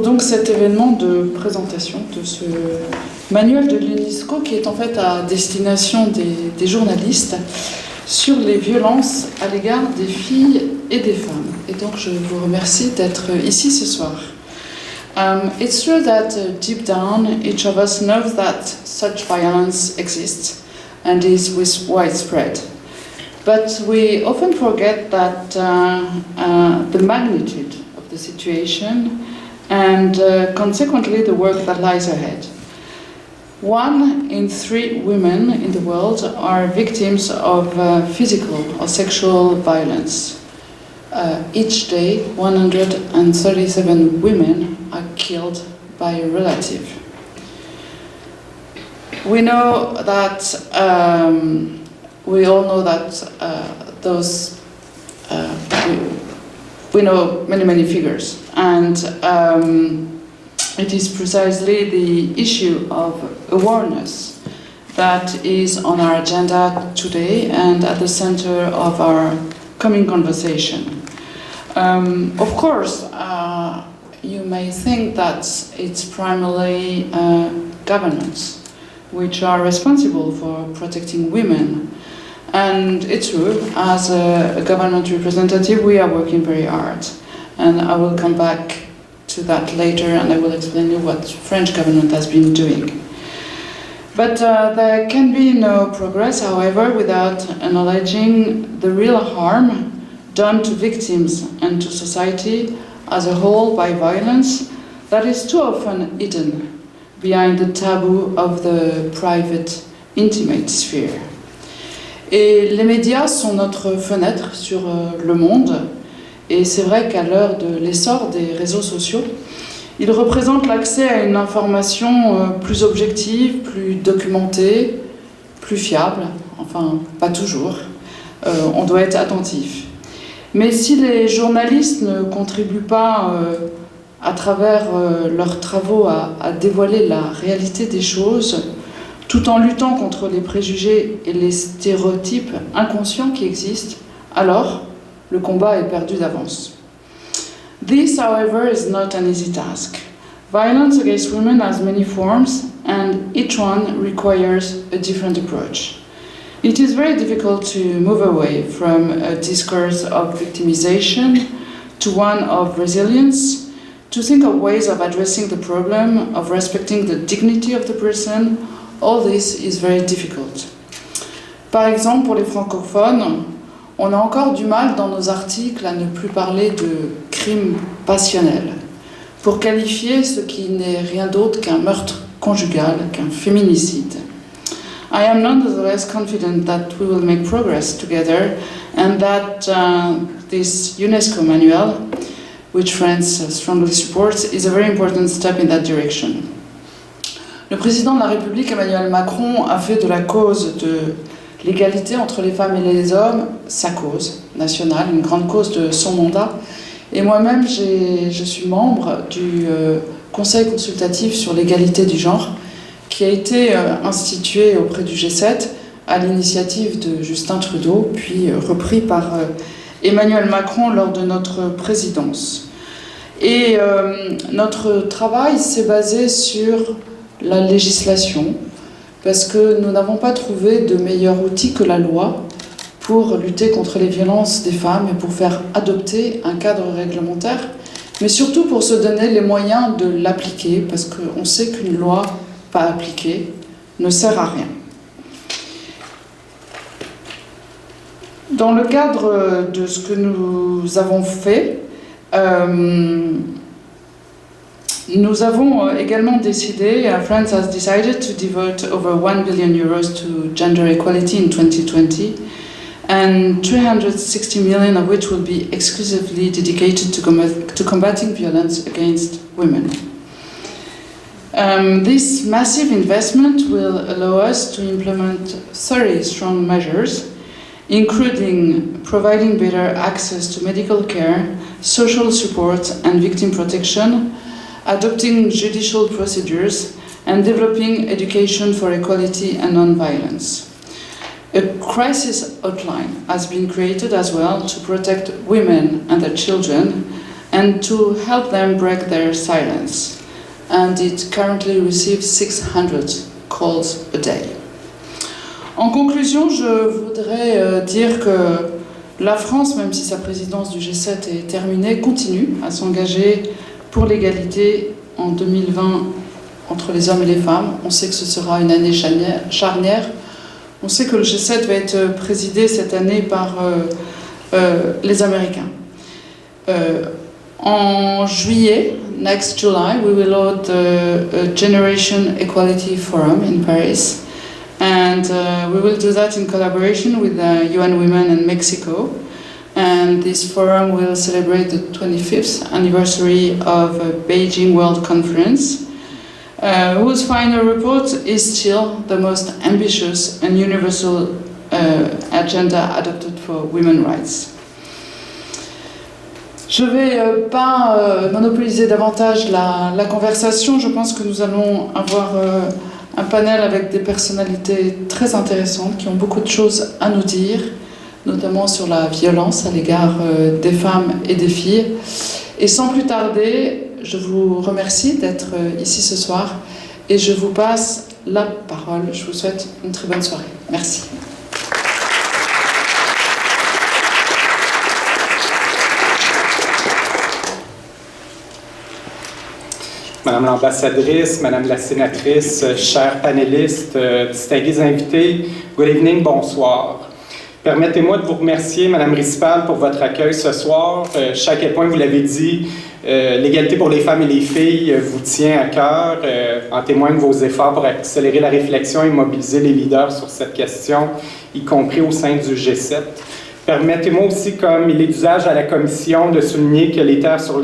Donc cet événement de présentation de ce manuel de l'UNESCO qui est en fait à destination des journalistes sur les violences à l'égard des filles et des femmes. Et donc je vous remercie d'être ici ce soir. It's true that deep down each of us knows that such violence exists and is widespread. But we often forget that the magnitude of the situation and consequently the work that lies ahead. 1 in 3 women in the world are victims of physical or sexual violence. Each day, 137 women are killed by a relative. We know that, we all know that we know many figures, and it is precisely the issue of awareness that is on our agenda today and at the center of our coming conversation. Of course, you may think that it's primarily governments which are responsible for protecting women. And it's true, as a government representative, we are working very hard. And I will come back to that later, and I will explain you what the French government has been doing. But there can be no progress, however, without acknowledging the real harm done to victims and to society as a whole by violence that is too often hidden behind the taboo of the private, intimate sphere. Et les médias sont notre fenêtre sur le monde, et c'est vrai qu'à l'heure de l'essor des réseaux sociaux, ils représentent l'accès à une information plus objective, plus documentée, plus fiable, enfin pas toujours, on doit être attentif. Mais si les journalistes ne contribuent pas à travers leurs travaux à dévoiler la réalité des choses, tout en luttant contre les préjugés et les stéréotypes inconscients qui existent, alors le combat est perdu d'avance. This, however, is not an easy task. Violence against women has many forms, and each one requires a different approach. It is very difficult to move away from a discourse of victimization to one of resilience, to think of ways of addressing the problem, of respecting the dignity of the person. All this is very difficult. Par exemple, pour les francophones, on a encore du mal dans nos articles à ne plus parler de crime passionnel, pour qualifier ce qui n'est rien d'autre qu'un meurtre conjugal, qu'un féminicide. I am nonetheless confident that we will make progress together and that this UNESCO manual, which France strongly supports, is a very important step in that direction. Le président de la République, Emmanuel Macron, a fait de la cause de l'égalité entre les femmes et les hommes sa cause nationale, une grande cause de son mandat. Et moi-même, je suis membre du Conseil consultatif sur l'égalité du genre, qui a été institué auprès du G7 à l'initiative de Justin Trudeau, puis repris par Emmanuel Macron lors de notre présidence. Et notre travail s'est basé sur la législation, parce que nous n'avons pas trouvé de meilleur outil que la loi pour lutter contre les violences des femmes et pour faire adopter un cadre réglementaire, mais surtout pour se donner les moyens de l'appliquer, parce qu'on sait qu'une loi pas appliquée ne sert à rien. Dans le cadre de ce que nous avons fait, nous avons également décidé, France has decided to devote over 1 billion euros to gender equality in 2020, and 360 million of which will be exclusively dedicated to combating violence against women. This massive investment will allow us to implement 30 strong measures, including providing better access to medical care, social support and victim protection, adopting judicial procedures, and developing education for equality and non-violence. A crisis hotline has been created as well to protect women and their children, and to help them break their silence. And it currently receives 600 calls a day. En conclusion, je voudrais dire que la France, même si sa présidence du G7 est terminée, continue à s'engager pour l'égalité en 2020 entre les hommes et les femmes. On sait que ce sera une année charnière. On sait que le G7 va être présidé cette année par les Américains. En juillet, next July, we will hold the Generation Equality Forum in Paris. And we will do that in collaboration with UN Women and Mexico. And this forum will celebrate the 25th anniversary of Beijing World Conference, whose final report is still the most ambitious and universal agenda adopted for women's rights. Je ne vais pas monopoliser davantage la conversation. Je pense que nous allons avoir un panel avec des personnalités très intéressantes qui ont beaucoup de choses à nous dire, notamment sur la violence à l'égard des femmes et des filles. Et sans plus tarder, je vous remercie d'être ici ce soir et je vous passe la parole. Je vous souhaite une très bonne soirée. Merci. Madame l'ambassadrice, Madame la sénatrice, chers panélistes, distingués invités, good evening, bonsoir. Permettez-moi de vous remercier, Madame Rispal, pour votre accueil ce soir. Je sais à quel point vous l'avez dit, l'égalité pour les femmes et les filles vous tient à cœur. En témoignent vos efforts pour accélérer la réflexion et mobiliser les leaders sur cette question, y compris au sein du G7. Permettez-moi aussi, comme il est d'usage à la Commission, de souligner que les terres sur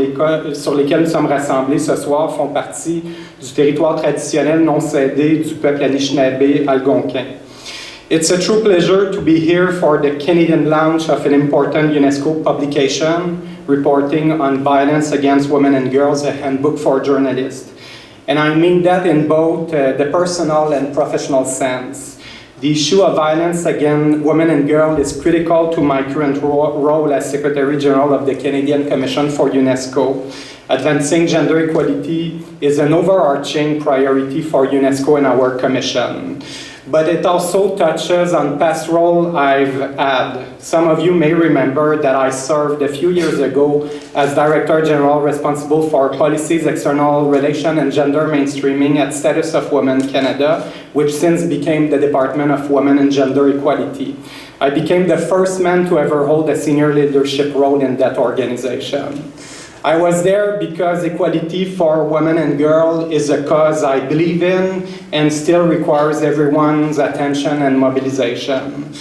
lesquelles nous sommes rassemblés ce soir font partie du territoire traditionnel non cédé du peuple Anishinaabe algonquin. It's a true pleasure to be here for the Canadian launch of an important UNESCO publication reporting on violence against women and girls, a handbook for journalists. And I mean that in both the personal and professional sense. The issue of violence against women and girls is critical to my current role as Secretary General of the Canadian Commission for UNESCO. Advancing gender equality is an overarching priority for UNESCO and our Commission. But it also touches on past roles I've had. Some of you may remember that I served a few years ago as Director General responsible for policies, external relations, and gender mainstreaming at Status of Women Canada, which since became the Department of Women and Gender Equality. I became the first man to ever hold a senior leadership role in that organization. I was there because equality for women and girls is a cause I believe in and still requires everyone's attention and mobilization.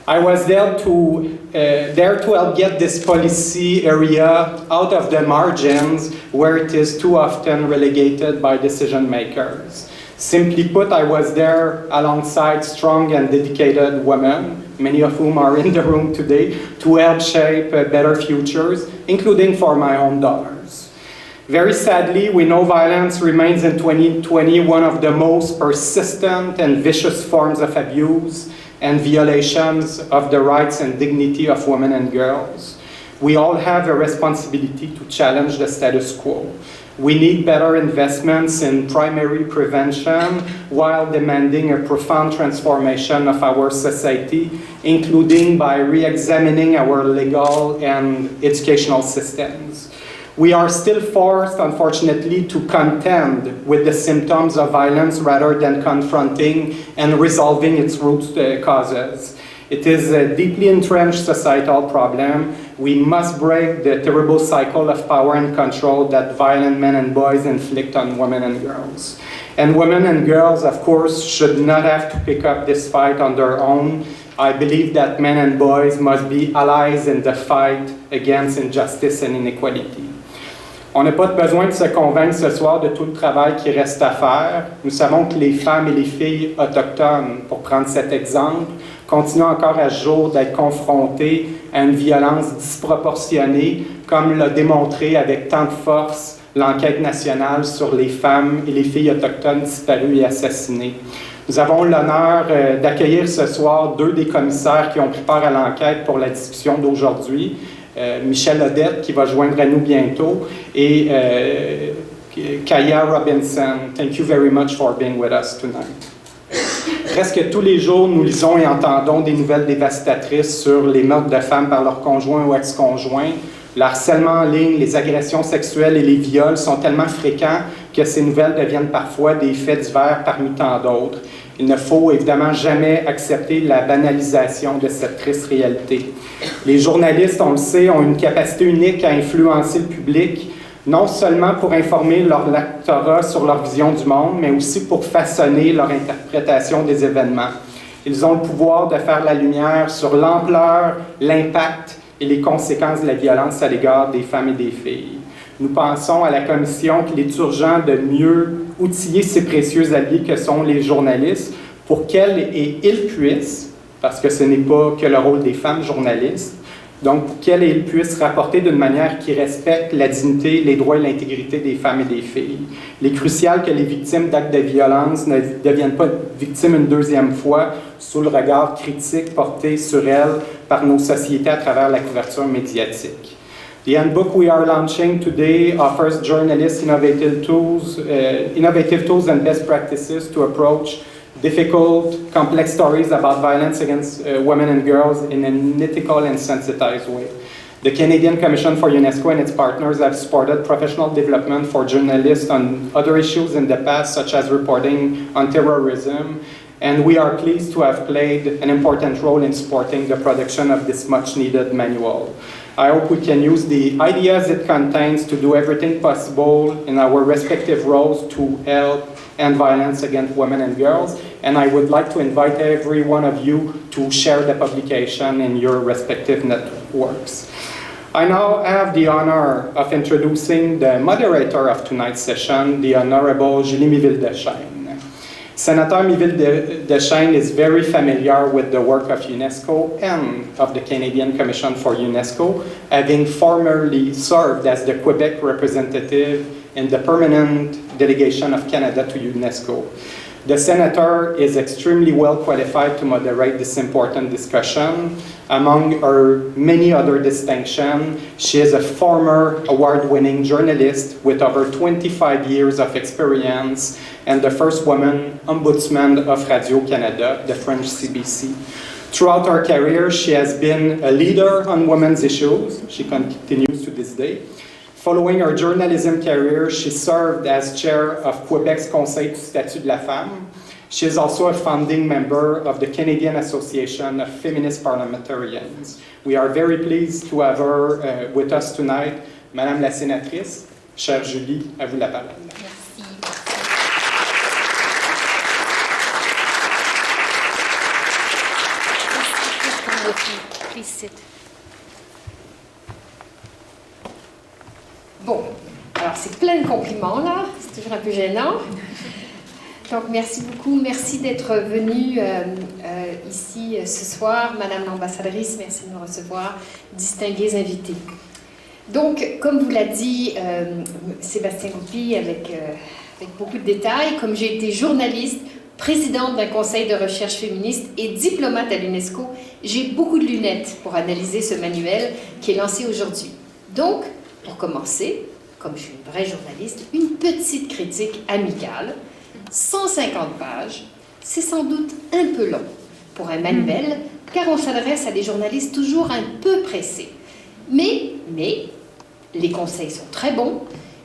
I was there to help get this policy area out of the margins where it is too often relegated by decision makers. Simply put, I was there alongside strong and dedicated women, many of whom are in the room today, to help shape better futures, including for my own daughters. Very sadly, we know violence remains in 2020 one of the most persistent and vicious forms of abuse and violations of the rights and dignity of women and girls. We all have a responsibility to challenge the status quo. We need better investments in primary prevention while demanding a profound transformation of our society, including by re-examining our legal and educational systems. We are still forced, unfortunately, to contend with the symptoms of violence rather than confronting and resolving its root causes. It is a deeply entrenched societal problem. We must break the terrible cycle of power and control that violent men and boys inflict on women and girls. And women and girls, of course, should not have to pick up this fight on their own. I believe that men and boys must be allies in the fight against injustice and inequality. On n'a pas besoin de se convaincre ce soir de tout le travail qui reste à faire. Nous savons que les femmes et les filles autochtones, pour prendre cet exemple, continuent encore à ce jour d'être confrontées à une violence disproportionnée, comme l'a démontré avec tant de force l'enquête nationale sur les femmes et les filles autochtones disparues et assassinées. Nous avons l'honneur d'accueillir ce soir deux des commissaires qui ont pris part à l'enquête pour la discussion d'aujourd'hui. Michel Odette, qui va joindre à nous bientôt, et Kaya Robinson. Thank you very much for being with us tonight. Presque tous les jours, nous lisons et entendons des nouvelles dévastatrices sur les meurtres de femmes par leurs conjoints ou ex-conjoints. Le harcèlement en ligne, les agressions sexuelles et les viols sont tellement fréquents que ces nouvelles deviennent parfois des faits divers parmi tant d'autres. Il ne faut évidemment jamais accepter la banalisation de cette triste réalité. Les journalistes, on le sait, ont une capacité unique à influencer le public, non seulement pour informer leur lectorat sur leur vision du monde, mais aussi pour façonner leur interprétation des événements. Ils ont le pouvoir de faire la lumière sur l'ampleur, l'impact et les conséquences de la violence à l'égard des femmes et des filles. Nous pensons à la Commission qu'il est urgent de mieux outiller ces précieux alliés que sont les journalistes pour qu'elles et ils puissent, parce que ce n'est pas que le rôle des femmes journalistes, donc pour qu'elles et ils puissent rapporter d'une manière qui respecte la dignité, les droits et l'intégrité des femmes et des filles. Il est crucial que les victimes d'actes de violence ne deviennent pas victimes une deuxième fois sous le regard critique porté sur elles par nos sociétés à travers la couverture médiatique. The handbook we are launching today offers journalists innovative tools and best practices to approach difficult, complex stories about violence against women and girls in an ethical and sensitized way. The Canadian Commission for UNESCO and its partners have supported professional development for journalists on other issues in the past, such as reporting on terrorism, and we are pleased to have played an important role in supporting the production of this much-needed manual. I hope we can use the ideas it contains to do everything possible in our respective roles to help end violence against women and girls, and I would like to invite every one of you to share the publication in your respective networks. I now have the honor of introducing the moderator of tonight's session, the Honorable Julie Miville-Deschênes. Senator Miville-Deschênes is very familiar with the work of UNESCO and of the Canadian Commission for UNESCO, having formerly served as the Quebec representative in the permanent delegation of Canada to UNESCO. The Senator is extremely well qualified to moderate this important discussion. Among her many other distinctions, she is a former award-winning journalist with over 25 years of experience and the first woman ombudsman of Radio-Canada, the French CBC. Throughout her career, she has been a leader on women's issues. She continues to this day. Following her journalism career, she served as chair of Quebec's Conseil du Statut de la Femme. She is also a founding member of the Canadian Association of Feminist Parliamentarians. We are very pleased to have her with us tonight. Madame la sénatrice, chère Julie, à vous la parole. Merci. Please sit. Bon, alors c'est plein de compliments là, c'est toujours un peu gênant. Donc merci beaucoup, merci d'être venue ici ce soir, Madame l'ambassadrice, merci de nous recevoir, distingués invités. Donc, comme vous l'a dit Sébastien Goupy avec beaucoup de détails, comme j'ai été journaliste, présidente d'un conseil de recherche féministe et diplomate à l'UNESCO, j'ai beaucoup de lunettes pour analyser ce manuel qui est lancé aujourd'hui. Donc, pour commencer, comme je suis une vraie journaliste, une petite critique amicale, 150 pages, c'est sans doute un peu long pour un manuel, car on s'adresse à des journalistes toujours un peu pressés. Mais, les conseils sont très bons,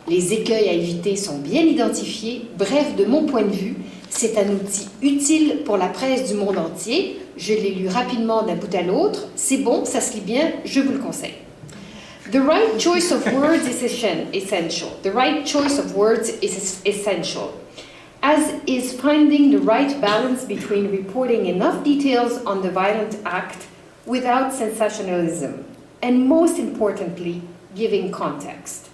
les écueils à éviter sont bien identifiés, bref, de mon point de vue, c'est un outil utile pour la presse du monde entier. Je l'ai lu rapidement d'un bout à l'autre, c'est bon, ça se lit bien, je vous le conseille. The right choice of words is essential. The right choice of words is essential, as is finding the right balance between reporting enough details on the violent act without sensationalism, and most importantly, giving context.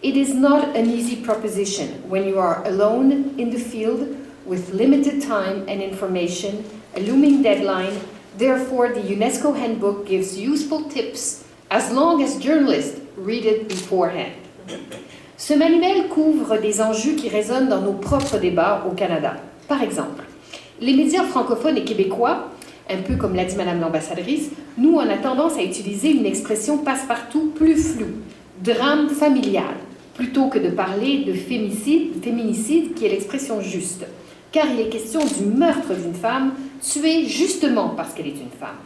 It is not an easy proposition when you are alone in the field with limited time and information, a looming deadline. Therefore, the UNESCO handbook gives useful tips as long as journalists read it beforehand. Ce manuel couvre des enjeux qui résonnent dans nos propres débats au Canada. Par exemple, les médias francophones et québécois Un peu comme l'a dit Madame l'ambassadrice, nous, on a tendance à utiliser une expression passe-partout plus floue, drame familial, plutôt que de parler de féminicide qui est l'expression juste, car il est question du meurtre d'une femme tuée justement parce qu'elle est une femme.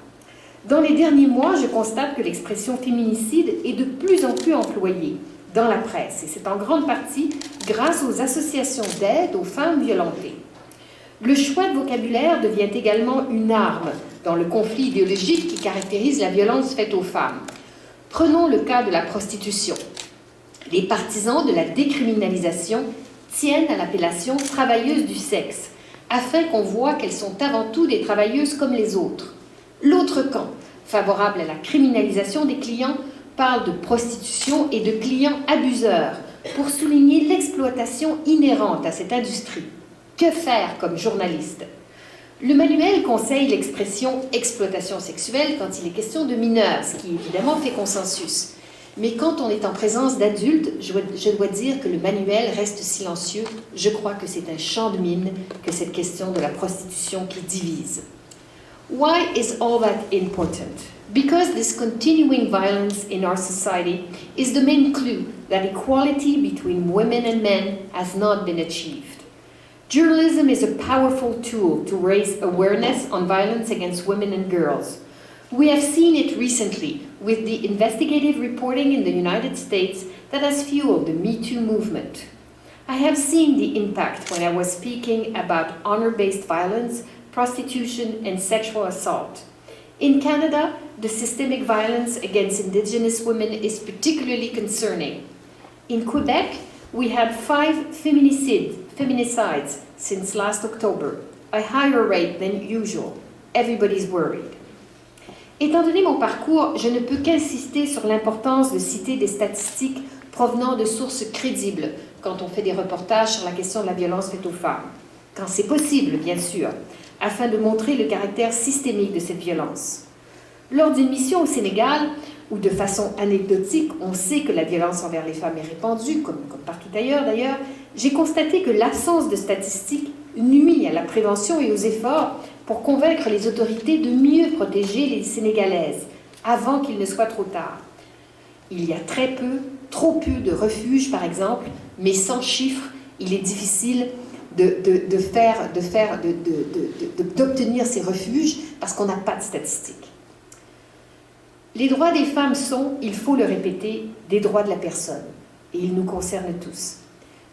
Dans les derniers mois, je constate que l'expression féminicide est de plus en plus employée dans la presse, et c'est en grande partie grâce aux associations d'aide aux femmes violentées. Le choix de vocabulaire devient également une arme dans le conflit idéologique qui caractérise la violence faite aux femmes. Prenons le cas de la prostitution. Les partisans de la décriminalisation tiennent à l'appellation « travailleuses du sexe », afin qu'on voit qu'elles sont avant tout des travailleuses comme les autres. L'autre camp, favorable à la criminalisation des clients, parle de prostitution et de clients abuseurs pour souligner l'exploitation inhérente à cette industrie. Que faire comme journaliste? Le manuel conseille l'expression « exploitation sexuelle » quand il est question de mineurs, ce qui évidemment fait consensus. Mais quand on est en présence d'adultes, je dois dire que le manuel reste silencieux. Je crois que c'est un champ de mine que cette question de la prostitution qui divise. Why is all that important? Because this continuing violence in our society is the main clue that equality between women and men has not been achieved. Journalism is a powerful tool to raise awareness on violence against women and girls. We have seen it recently with the investigative reporting in the United States that has fueled the Me Too movement. I have seen the impact when I was speaking about honor-based violence, prostitution, and sexual assault. In Canada, the systemic violence against Indigenous women is particularly concerning. In Quebec, we had 5 feminicides since last October, a higher rate than usual. Everybody's worried. Étant donné mon parcours, je ne peux qu'insister sur l'importance de citer des statistiques provenant de sources crédibles quand on fait des reportages sur la question de la violence faite aux femmes. Quand c'est possible, bien sûr, afin de montrer le caractère systémique de cette violence. Lors d'une mission au Sénégal, où de façon anecdotique, on sait que la violence envers les femmes est répandue, comme partout ailleurs d'ailleurs, j'ai constaté que l'absence de statistiques nuit à la prévention et aux efforts pour convaincre les autorités de mieux protéger les Sénégalaises avant qu'il ne soit trop tard. Il y a trop peu de refuges par exemple, mais sans chiffres, il est difficile d'obtenir ces refuges parce qu'on n'a pas de statistiques. Les droits des femmes sont, il faut le répéter, des droits de la personne et ils nous concernent tous.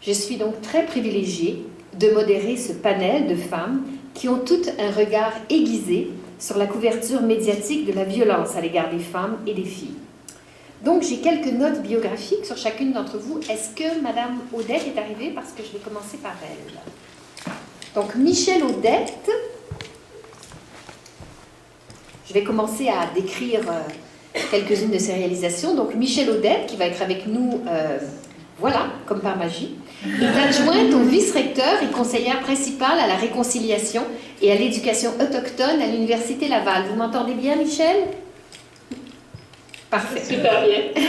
Je suis donc très privilégiée de modérer ce panel de femmes qui ont toutes un regard aiguisé sur la couverture médiatique de la violence à l'égard des femmes et des filles. Donc, j'ai quelques notes biographiques sur chacune d'entre vous. Est-ce que Madame Odette est arrivée? Parce que je vais commencer par elle. Donc, Michèle Odette. Je vais commencer à décrire quelques-unes de ses réalisations. Donc, Michèle Odette, qui va être avec nous, voilà, comme par magie, est adjointe au vice-recteur et conseillère principale à la réconciliation et à l'éducation autochtone à l'Université Laval. Vous m'entendez bien, Michèle? Parfait. Super bien.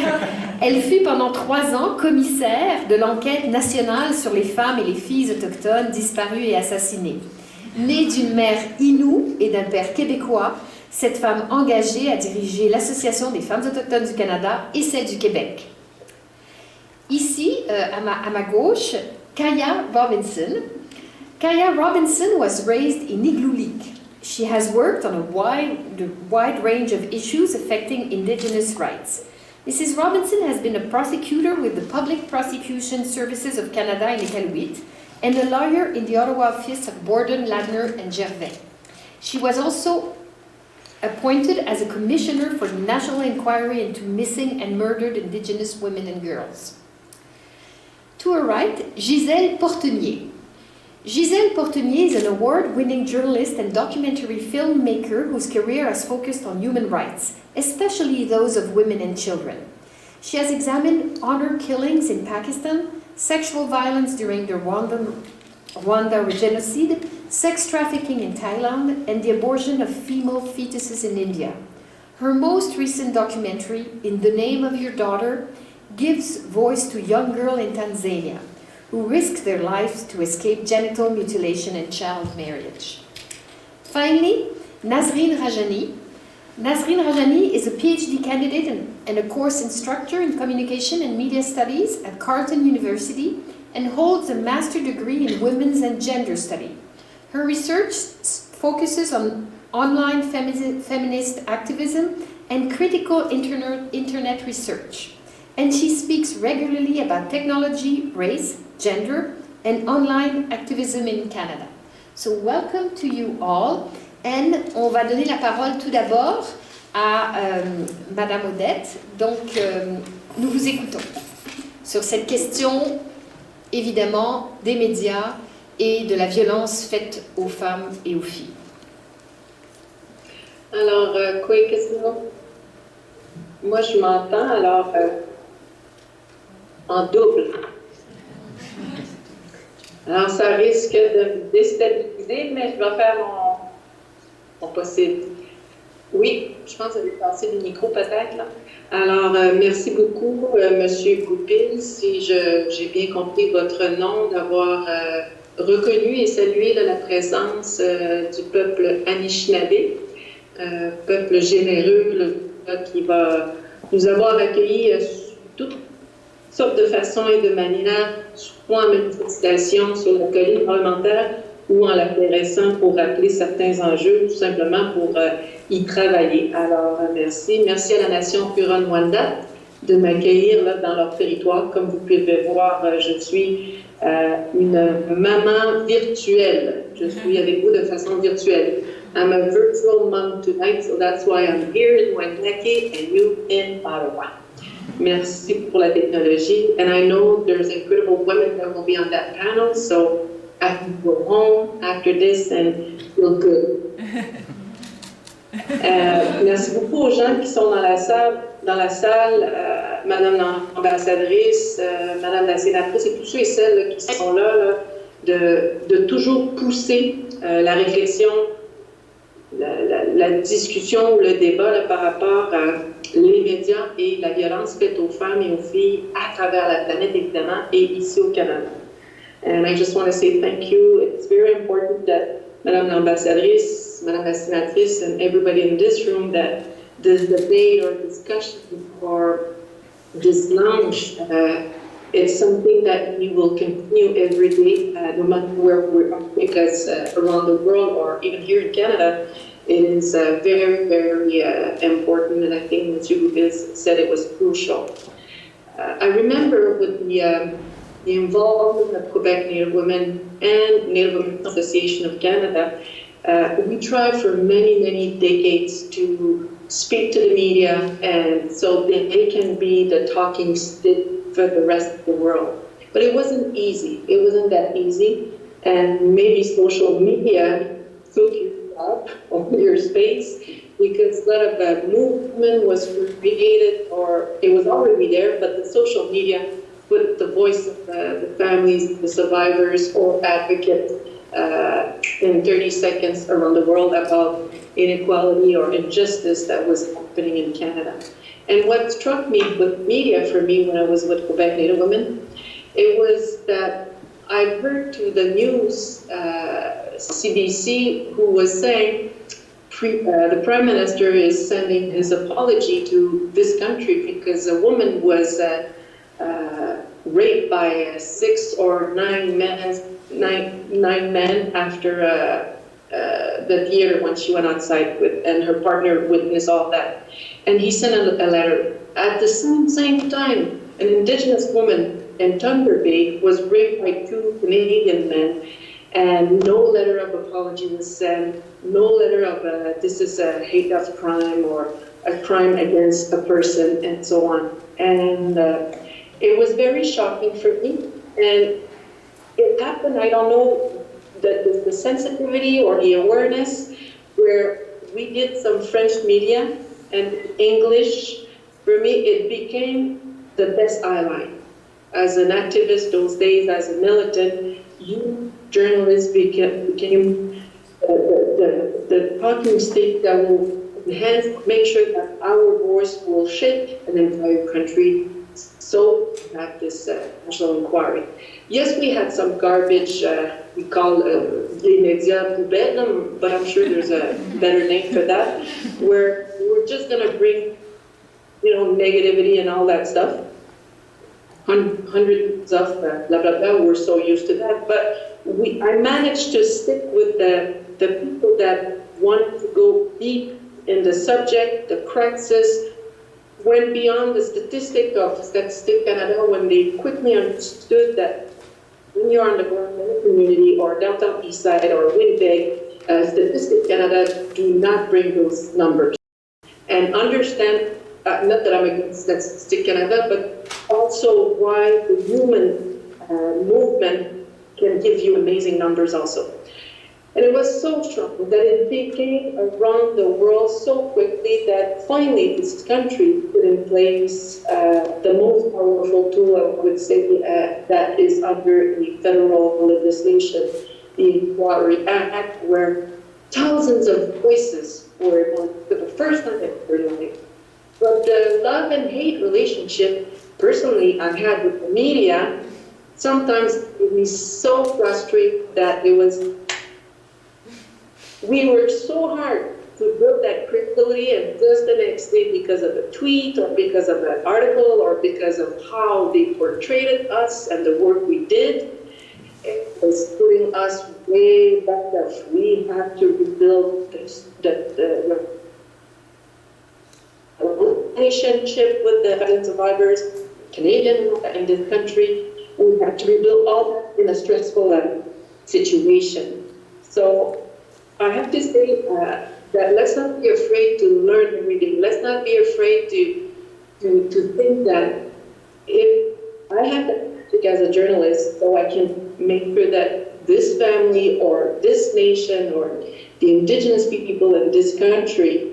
Elle fut pendant 3 ans commissaire de l'enquête nationale sur les femmes et les filles autochtones disparues et assassinées. Née d'une mère inoue et d'un père québécois, cette femme engagée a dirigé l'Association des femmes autochtones du Canada et celle du Québec. Ici, à ma gauche, Kaya Robinson. Kaya Robinson was raised in Igloolik. She has worked on a wide range of issues affecting Indigenous rights. Mrs. Robinson has been a prosecutor with the Public Prosecution Services of Canada in Iqaluit and a lawyer in the Ottawa office of Borden, Ladner and Gervais. She was also appointed as a commissioner for the National Inquiry into Missing and Murdered Indigenous Women and Girls. To her right, Gisèle Portenier. Gisèle Portenier is an award-winning journalist and documentary filmmaker whose career has focused on human rights, especially those of women and children. She has examined honor killings in Pakistan, sexual violence during the Rwanda genocide, sex trafficking in Thailand, and the abortion of female fetuses in India. Her most recent documentary, In the Name of Your Daughter, gives voice to a young girl in Tanzania who risked their lives to escape genital mutilation and child marriage. Finally, Nazreen Rajani. Nazreen Rajani is a PhD candidate and a course instructor in communication and media studies at Carleton University and holds a master's degree in women's and gender study. Her research focuses on online feminist activism and critical internet research. And she speaks regularly about technology, race, gender, and online activism in Canada. So welcome to you all. And on va donner la parole tout d'abord à Madame Odette. Donc, nous vous écoutons sur cette question, évidemment, des médias et de la violence faite aux femmes et aux filles. Alors, quoi question? Moi, je m'entends, alors, en double. Alors, ça risque de me déstabiliser, mais je vais faire mon possible. Oui, je pense que ça va passer le micro peut-être, là. Alors, merci beaucoup, Monsieur Goupil, si j'ai bien compris votre nom, d'avoir reconnu et salué la présence du peuple Anishinaabe, peuple généreux qui va nous avoir accueillis sous toutes sortes de façons et de manières, soit en manifestation sur la colline parlementaire ou en l'intéressant pour rappeler certains enjeux, tout simplement pour y travailler. Alors, merci. Merci à la nation Huron-Wendat de m'accueillir là, dans leur territoire. Comme vous pouvez voir, je suis une maman virtuelle. Je suis avec vous de façon virtuelle. I'm a virtual mom tonight, so that's why I'm here in Wendake and you in Ottawa. Merci pour la technologie. And I know there's incredible women that will be on that panel, so I can go home after this and feel good. Merci beaucoup aux gens qui sont dans la salle, Madame l'ambassadrice, Madame la sénatrice et tous ceux et celles qui sont là, de toujours pousser la réflexion, la discussion ou le débat là, par rapport à les médias et la violence faite aux femmes et aux filles à travers la planète, évidemment, et ici au Canada. And I just want to say thank you. It's very important that Madame l'ambassadrice, Madame la sénatrice, and everybody in this room, that this debate or discussion or this launch, it's something that we will continue every day, no matter where we are, because around the world or even here in Canada, it is very, very important, and I think Mr. Goupil said it was crucial. I remember with the involvement of Quebec Native Women and Native Women Association of Canada, we tried for many, many decades to speak to the media and so that they can be the talking stick for the rest of the world. But it wasn't easy. It wasn't that easy. And maybe social media took you up on your space because a lot of movement was created, or it was already there, but the social media put the voice of the families, the survivors, or advocates in 30 seconds around the world about inequality or injustice that was happening in Canada. And what struck me with media for me when I was with Quebec Native Women, it was that I heard to the news, CBC, who was saying the Prime Minister is sending his apology to this country because a woman was raped by 6 or 9 men after the theater when she went outside and her partner witnessed all that. And he sent a letter. At the same time, an Indigenous woman in Thunder Bay was raped by 2 Canadian men, and no letter of apology was sent, no letter of this is a hate of crime or a crime against a person, and so on. And it was very shocking for me. And it happened, I don't know, the sensitivity or the awareness, where we did some French media and English. For me, it became the best eyeline. As an activist those days, as a militant, you journalists became the talking stick that will enhance, make sure that our voice will shape an entire country. So that this national inquiry. yes, we had some garbage, we call les médias poubelles, but I'm sure there's a better name for that, where we're just going to bring, negativity and all that stuff. Hundreds of blah, blah, blah, we're so used to that. But I managed to stick with the people that wanted to go deep in the subject, the crisis, went beyond the statistic of Statistique Canada when they quickly understood that when you're on the ground in a community or downtown East Side or Winnipeg, Statistique Canada do not bring those numbers. And understand, not that I'm against Statistique Canada, but also why the human movement can give you amazing numbers also. And it was so strong that it became around the world so quickly that finally this country put in place the most powerful tool, I would say, that is under the federal legislation, the Equality Act, where thousands of voices were able, for the first time in their life. But the love and hate relationship, personally, I've had with the media, sometimes made me so frustrated that we worked so hard to build that credibility, and just the next day, because of a tweet or because of an article or because of how they portrayed us and the work we did, it was putting us way back that we have to rebuild the relationship with the violent survivors, Canadian in this country. We have to rebuild all that in a stressful situation. So I have to say that let's not be afraid to learn every day. Let's not be afraid to think that if I have to act as a journalist, so I can make sure that this family or this nation or the Indigenous people in this country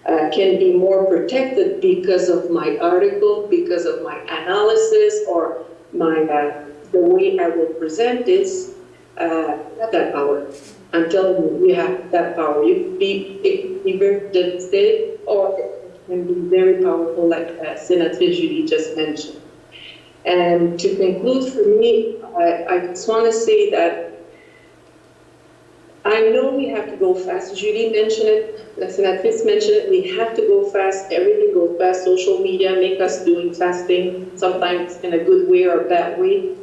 can be more protected because of my article, because of my analysis, or the way I will present this, have that power. I'm telling you, we have that power. It can be very devastating, or it can be very powerful, like Senator Julie just mentioned. And to conclude for me, I just want to say that I know we have to go fast. Julie mentioned it, the Senatrice mentioned it, we have to go fast. Everything goes fast. Social media make us doing fasting, sometimes in a good way or a bad way.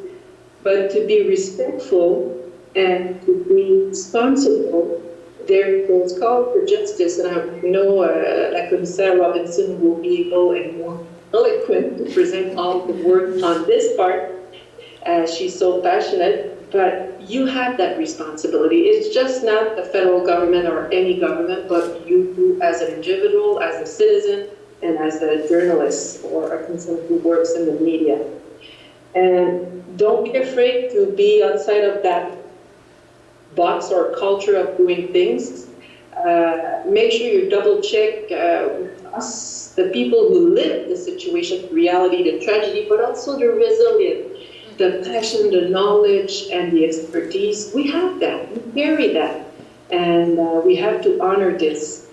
But to be respectful and to be responsible, there was call for justice, and I know la Commissaire Robinson will be able and more eloquent to present all the work on this part. She's so passionate, but you have that responsibility. It's just not the federal government or any government, but you as an individual, as a citizen, and as a journalist or a person who works in the media. And don't be afraid to be outside of that box or culture of doing things. Make sure you double check with us, the people who live the situation, the reality, the tragedy, but also the resilience, the passion, the knowledge, and the expertise. We have that, we carry that, and we have to honor this.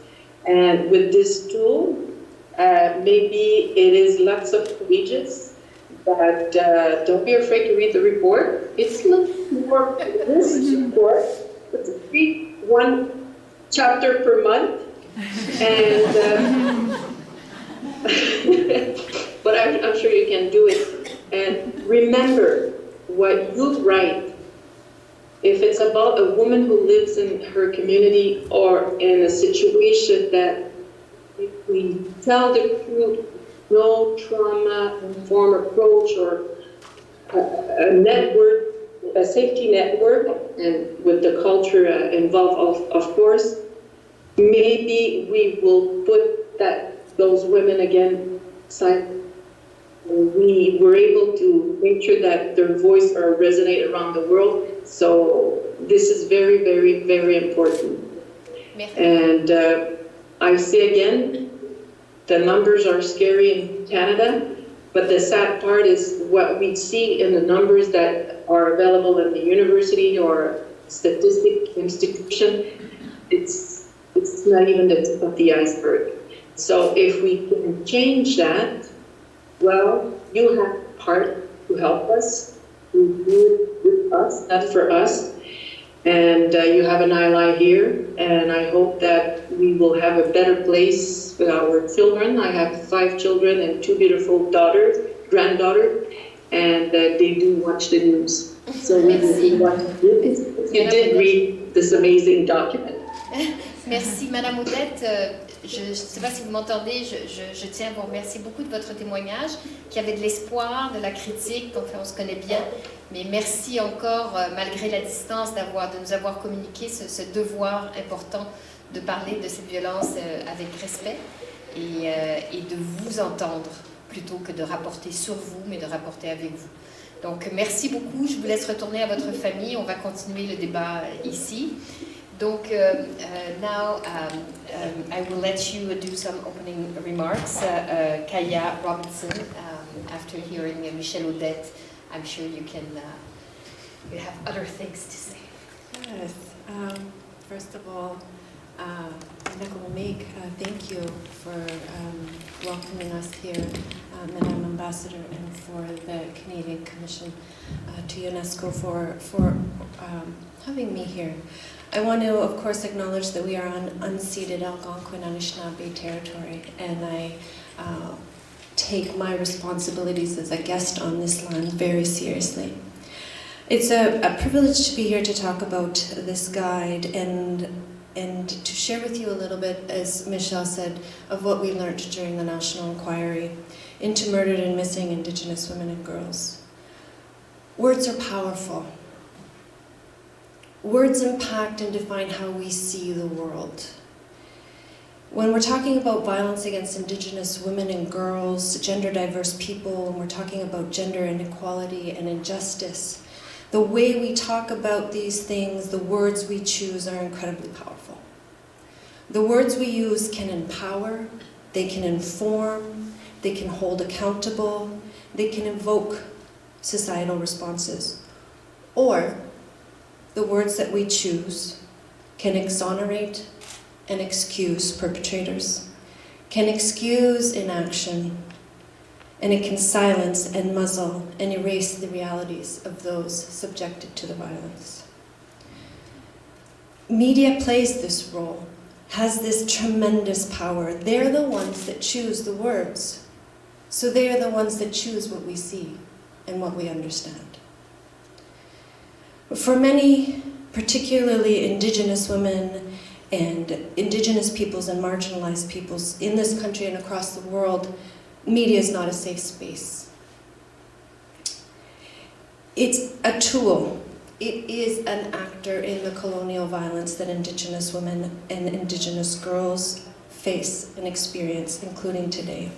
And with this tool, maybe it is lots of pages, but don't be afraid to read the report. It's not more this report. It's one chapter per month, and but I'm sure you can do it. And remember, what you write, if it's about a woman who lives in her community or in a situation that if we tell the truth, no trauma-informed approach or a network, a safety network, and with the culture involved, of course, maybe we will put those women again aside. We were able to make sure that their voice resonate around the world. So this is very, very, very important. And I say again, the numbers are scary in Canada, but the sad part is what we see in the numbers that are available in the university or statistic institution. It's not even the tip of the iceberg. So if we can change that, well, you have part to help us. who do it with us, not for us. And you have an ally here, and I hope that we will have a better place with our children. I have 5 children and 2 beautiful granddaughters, and they do watch the news. So we will watch the news. You did read this amazing document. Merci Madame Odette. Je ne sais pas si vous m'entendez, je tiens à vous remercier beaucoup de votre témoignage, qui avait de l'espoir, de la critique, donc on se connaît bien. Mais merci encore, malgré la distance, de nous avoir communiqué ce devoir important de parler de cette violence avec respect et de vous entendre, plutôt que de rapporter sur vous, mais de rapporter avec vous. Donc merci beaucoup, je vous laisse retourner à votre famille, on va continuer le débat ici. Donc, now I will let you do some opening remarks. Kaya Robinson, after hearing Michel Odette, I'm sure you have other things to say. Yes. First of all, thank you for welcoming us here, Madame Ambassador, and for the Canadian Commission to UNESCO for having me here. I want to, of course, acknowledge that we are on unceded Algonquin Anishinaabe territory, and I take my responsibilities as a guest on this land very seriously. It's a privilege to be here to talk about this guide and to share with you a little bit, as Michelle said, of what we learned during the National Inquiry into murdered and missing Indigenous women and girls. Words are powerful. Words impact and define how we see the world. When we're talking about violence against Indigenous women and girls, gender diverse people, when we're talking about gender inequality and injustice, the way we talk about these things, the words we choose are incredibly powerful. The words we use can empower, they can inform, they can hold accountable, they can evoke societal responses. Or the words that we choose can exonerate and excuse perpetrators, can excuse inaction, and it can silence and muzzle and erase the realities of those subjected to the violence. Media plays this role, has this tremendous power. They're the ones that choose the words, so they are the ones that choose what we see and what we understand. For many, particularly Indigenous women and Indigenous peoples and marginalized peoples in this country and across the world, media is not a safe space. It's a tool. It is an actor in the colonial violence that Indigenous women and Indigenous girls face and experience, including today.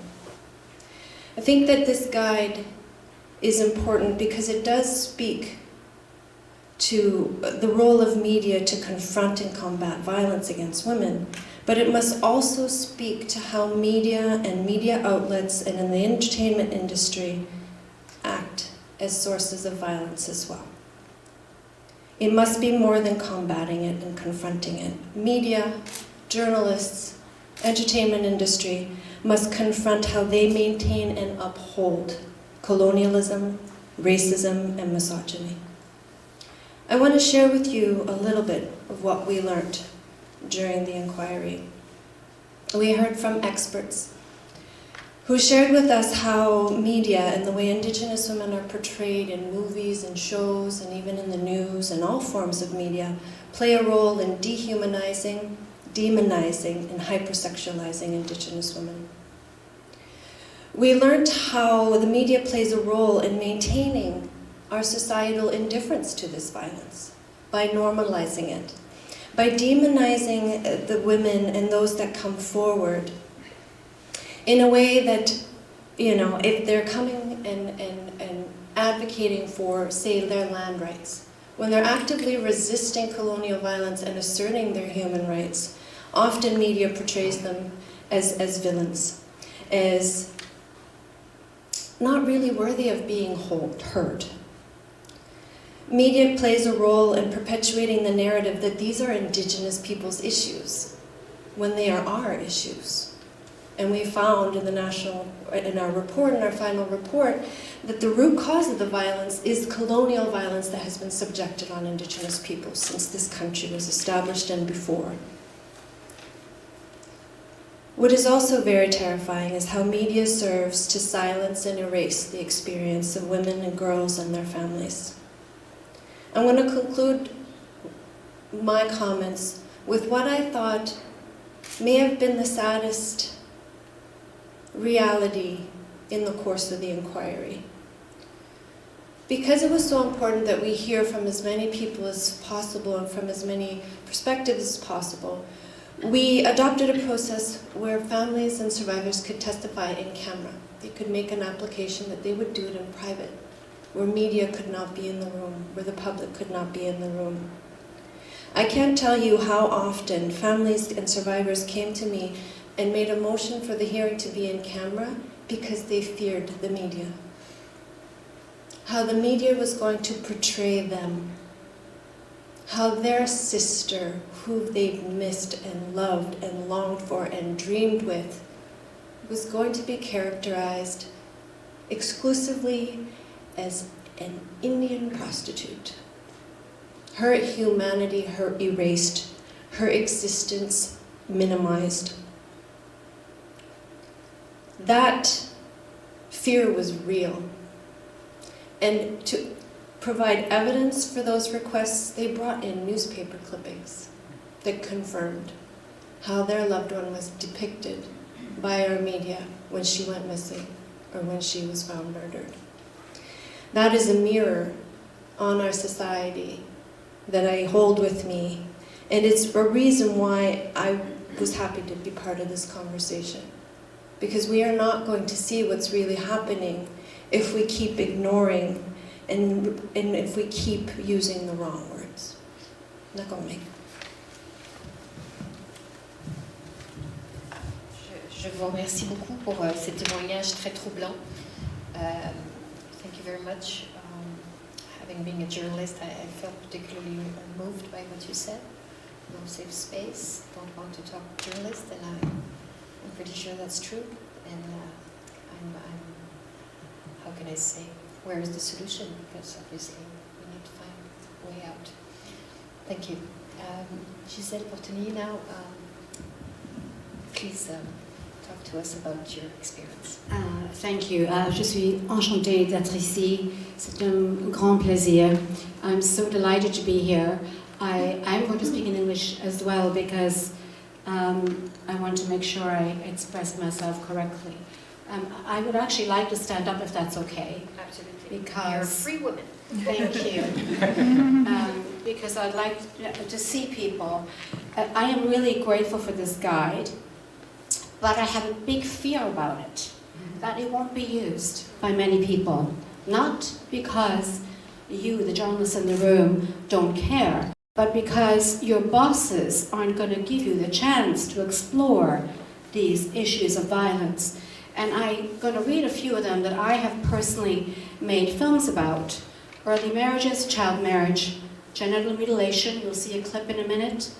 I think that this guide is important because it does speak to the role of media to confront and combat violence against women, but it must also speak to how media and media outlets and in the entertainment industry act as sources of violence as well. It must be more than combating it and confronting it. Media, journalists, entertainment industry must confront how they maintain and uphold colonialism, racism, and misogyny. I want to share with you a little bit of what we learned during the inquiry. We heard from experts who shared with us how media and the way Indigenous women are portrayed in movies and shows and even in the news and all forms of media play a role in dehumanizing, demonizing, and hypersexualizing Indigenous women. We learned how the media plays a role in maintaining our societal indifference to this violence by normalizing it, by demonizing the women and those that come forward in a way that, if they're coming and advocating for, say, their land rights, when they're actively resisting colonial violence and asserting their human rights, often media portrays them as villains, as not really worthy of being heard. Media plays a role in perpetuating the narrative that these are Indigenous people's issues, when they are our issues. And we found in our final report, that the root cause of the violence is colonial violence that has been subjected on Indigenous peoples since this country was established and before. What is also very terrifying is how media serves to silence and erase the experience of women and girls and their families. I'm going to conclude my comments with what I thought may have been the saddest reality in the course of the inquiry. Because it was so important that we hear from as many people as possible and from as many perspectives as possible, we adopted a process where families and survivors could testify in camera. They could make an application that they would do it in private, where media could not be in the room, where the public could not be in the room. I can't tell you how often families and survivors came to me and made a motion for the hearing to be in camera because they feared the media. How the media was going to portray them. How their sister, who they'd missed and loved and longed for and dreamed with, was going to be characterized exclusively as an Indian prostitute. Her humanity, her erased, her existence minimized. That fear was real. And to provide evidence for those requests, they brought in newspaper clippings that confirmed how their loved one was depicted by our media when she went missing or when she was found murdered. That is a mirror on our society that I hold with me, and it's a reason why I was happy to be part of this conversation, because we are not going to see what's really happening if we keep ignoring and if we keep using the wrong words. Je vous remercie beaucoup pour ces témoignages très troublants. Thank you very much. Having been a journalist, I felt particularly moved by what you said. No safe space, don't want to talk to journalists, and I'm pretty sure that's true. And I'm how can I say, where is the solution? Because obviously we need to find a way out. Thank you. Gisèle Porteny now, please talk to us about your experience. Thank you. Je suis enchantée d'être ici. C'est un grand plaisir. I'm so delighted to be here. I'm going to speak in English as well because I want to make sure I express myself correctly. I would actually like to stand up if that's okay. Absolutely. Because you're a free woman. Thank you. Because I'd like to see people. I am really grateful for this guide, but I have a big fear about it, that it won't be used by many people. Not because you, the journalists in the room, don't care, but because your bosses aren't going to give you the chance to explore these issues of violence. And I'm going to read a few of them that I have personally made films about. Early marriages, child marriage, genital mutilation, you'll see a clip in a minute,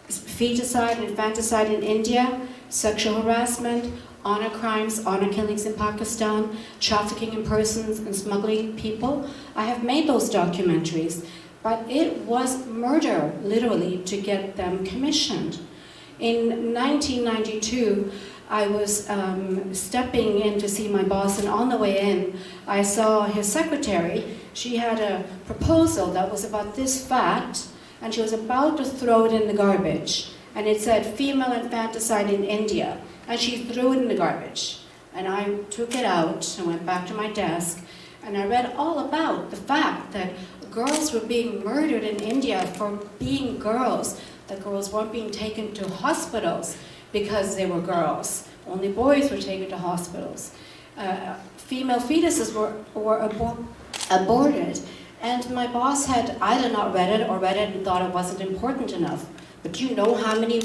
feticide and infanticide in India, sexual harassment, honor crimes, honor killings in Pakistan, trafficking in persons and smuggling people. I have made those documentaries, but it was murder, literally, to get them commissioned. In 1992, I was stepping in to see my boss, and on the way in, I saw his secretary. She had a proposal that was about this fat, and she was about to throw it in the garbage. And it said, female infanticide in India. And she threw it in the garbage. And I took it out and went back to my desk, and I read all about the fact that girls were being murdered in India for being girls, that girls weren't being taken to hospitals because they were girls. Only boys were taken to hospitals. Female fetuses were aborted. And my boss had either not read it or read it and thought it wasn't important enough. But do you know how many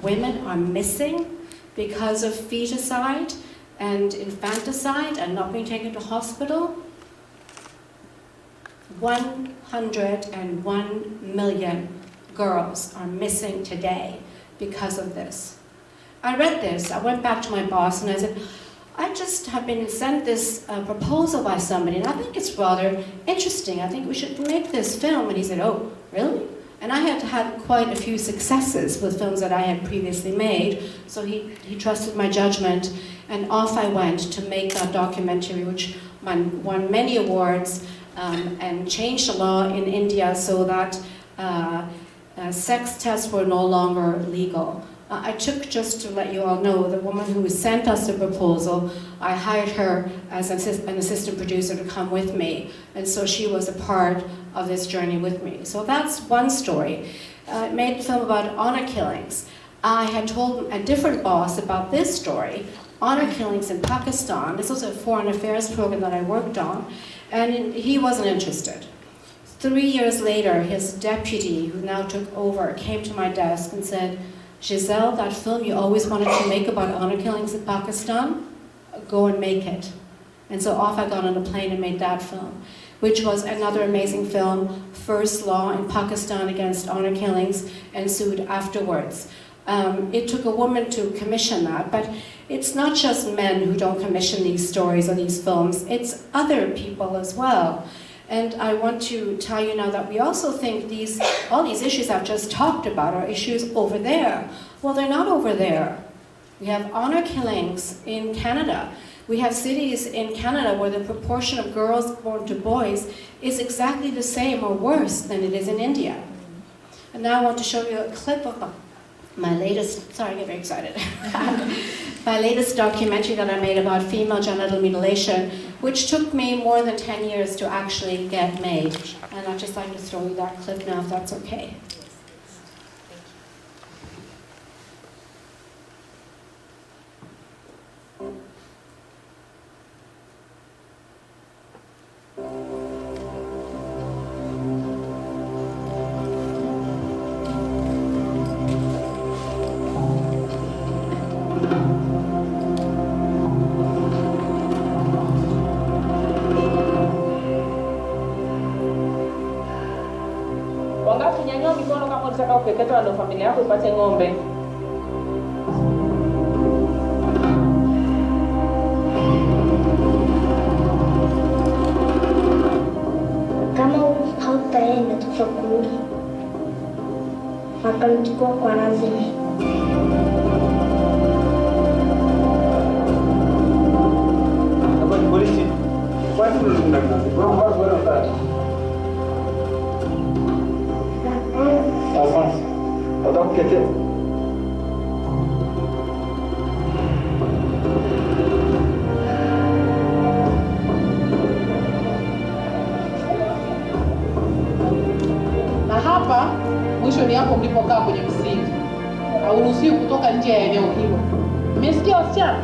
women are missing because of feticide and infanticide and not being taken to hospital? 101 million girls are missing today because of this. I read this, I went back to my boss and I said, I just have been sent this proposal by somebody and I think it's rather interesting. I think we should make this film. And he said, oh, really? And I had had quite a few successes with films that I had previously made, so he trusted my judgment, and off I went to make that documentary, which won many awards and changed the law in India so that sex tests were no longer legal. I took, just to let you all know, the woman who sent us the proposal, I hired her as an assistant producer to come with me, and so she was a part of this journey with me. So that's one story. I made a film about honor killings. I had told a different boss about this story, honor killings in Pakistan. This was a foreign affairs program that I worked on, and he wasn't interested. 3 years later, his deputy, who now took over, came to my desk and said, Giselle, that film you always wanted to make about honor killings in Pakistan, go and make it. And so off I got on a plane and made that film, which was another amazing film, first law in Pakistan against honor killings, ensued afterwards. It took a woman to commission that, but it's not just men who don't commission these stories or these films, it's other people as well. And I want to tell you now that we also think all these issues I've just talked about are issues over there. Well, they're not over there. We have honor killings in Canada. We have cities in Canada where the proportion of girls born to boys is exactly the same or worse than it is in India. And now I want to show you a clip of my latest, sorry, I get very excited. My latest documentary that I made about female genital mutilation, which took me more than 10 years to actually get made. And I'd just like to throw you that clip now, if that's okay. Ukeketwa na familia yako upate ng'ombe. Kama hautaenda tutakuja. Akanichukua kwa lazima. Hapa ni polisi. Kwani unataka kazi? Wewe kazi. Então, quer dizer, na hapa mwisho ni hapo mlipokaa kwenye msingi. Hauruhusiwi kutoka nje ya eneo hilo. Mmesikia wasichana?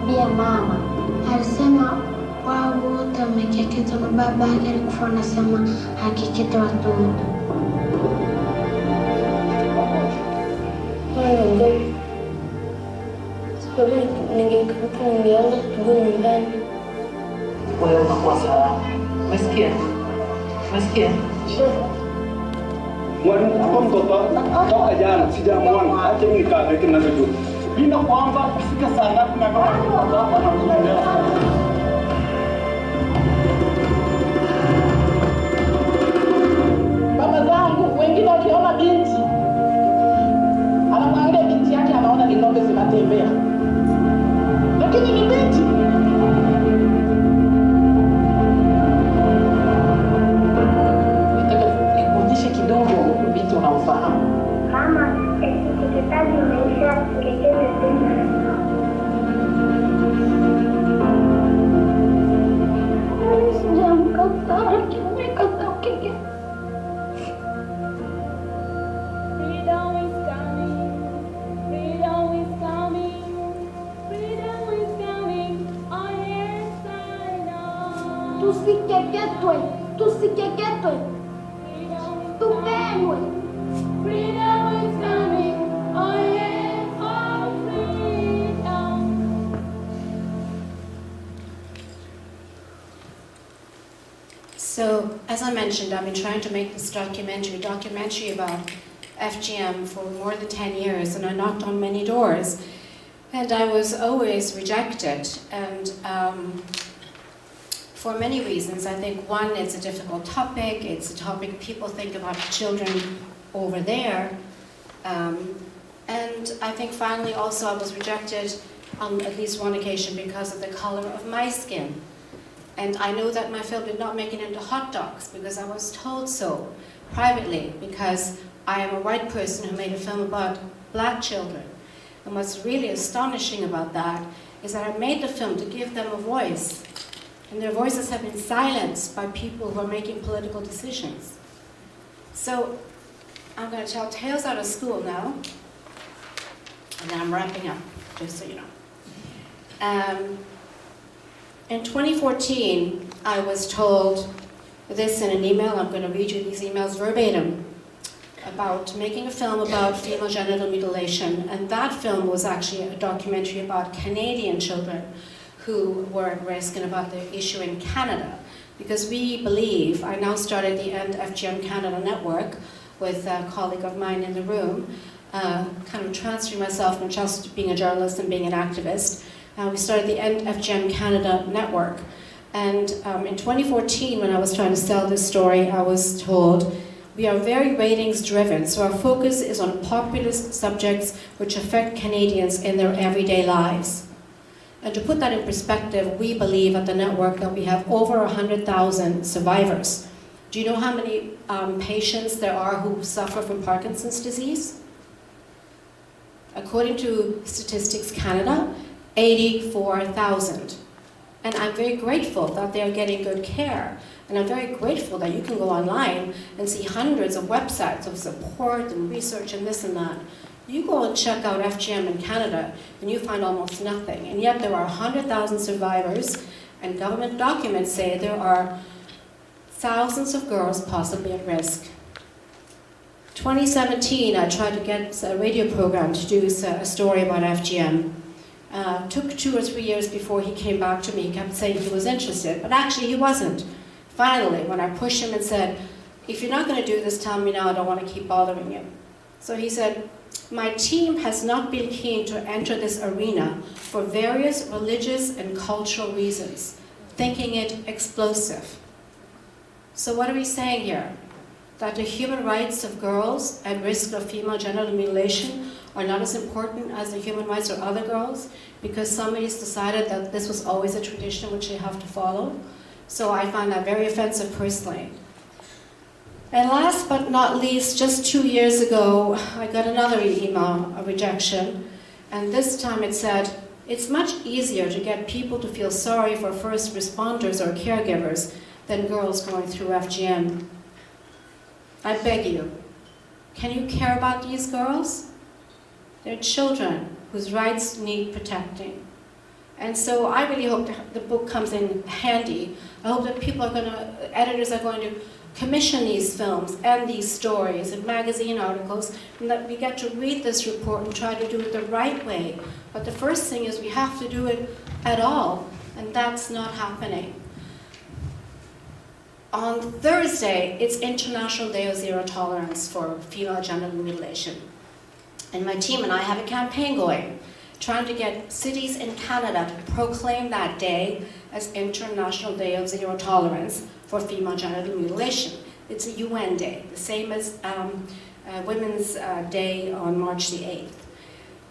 Ndio mama alisema wao wote wamekeketwa na baba yake alikufa anasema hakikete watoto. Ningeanza kupiga nyumbani. Wewe unakuwa sawa. Umesikia? Umesikia? mwalimu hapo mtoto toka jana sijamwona, acha mimi nikae kinavyo. Bila kwamba kufika saa ngapi na kama mtoto hapa na kuendelea. Baba zangu wengine wakiona binti anamwangalia binti yake anaona ni ng'ombe zinatembea, lakini ni binti. Nataka nikuonyeshe kidogo binti unaofahamu. Mama, ukeketaji umeisha, ukekete tena. Sijamkataa, kimekataa ukeketaji. Tusikeketwe, tusikeketwe, tupendwe. Freedom is coming, oh yeah, oh freedom. So, as I mentioned, I've been trying to make this documentary about FGM for more than 10 years, and I knocked on many doors. And I was always rejected, and for many reasons. I think one, it's a difficult topic. It's a topic people think about children over there. And I think finally also I was rejected on at least one occasion because of the color of my skin. And I know that my film did not make it into hot dogs because I was told so privately, because I am a white person who made a film about black children. And what's really astonishing about that is that I made the film to give them a voice. And their voices have been silenced by people who are making political decisions. So I'm going to tell tales out of school now. And then I'm wrapping up, just so you know. In 2014, I was told this in an email. I'm going to read you these emails verbatim, about making a film about female genital mutilation. And that film was actually a documentary about Canadian children who were at risk and about the issue in Canada. Because we believe, I now started the End FGM Canada network with a colleague of mine in the room, kind of transferring myself from just being a journalist and being an activist. We started the End FGM Canada network. And in 2014, when I was trying to sell this story, I was told, we are very ratings driven, so our focus is on populist subjects which affect Canadians in their everyday lives. And to put that in perspective, we believe at the network that we have over 100,000 survivors. Do you know how many patients there are who suffer from Parkinson's disease? According to Statistics Canada, 84,000. And I'm very grateful that they are getting good care. And I'm very grateful that you can go online and see hundreds of websites of support and research and this and that. You go and check out FGM in Canada and you find almost nothing. And yet there are 100,000 survivors, and government documents say there are thousands of girls possibly at risk. 2017, I tried to get a radio program to do a story about FGM. Took 2 or 3 years before he came back to me. He kept saying he was interested, but actually he wasn't. Finally, when I pushed him and said, if you're not going to do this, tell me now, I don't want to keep bothering you. So he said, my team has not been keen to enter this arena for various religious and cultural reasons, thinking it explosive. So what are we saying here? That the human rights of girls at risk of female genital mutilation are not as important as the human rights of other girls because somebody's decided that this was always a tradition which they have to follow. So I find that very offensive personally. And last but not least, just 2 years ago, I got another email, a rejection, and this time it said, it's much easier to get people to feel sorry for first responders or caregivers than girls going through FGM. I beg you, can you care about these girls? They're children whose rights need protecting. And so I really hope the book comes in handy. I hope that editors are going to commission these films and these stories and magazine articles, and that we get to read this report and try to do it the right way. But the first thing is we have to do it at all, and that's not happening. On Thursday, it's International Day of Zero Tolerance for female genital mutilation. And my team and I have a campaign going, trying to get cities in Canada to proclaim that day as International Day of Zero Tolerance for female genital mutilation. It's a UN day, the same as Women's Day on March the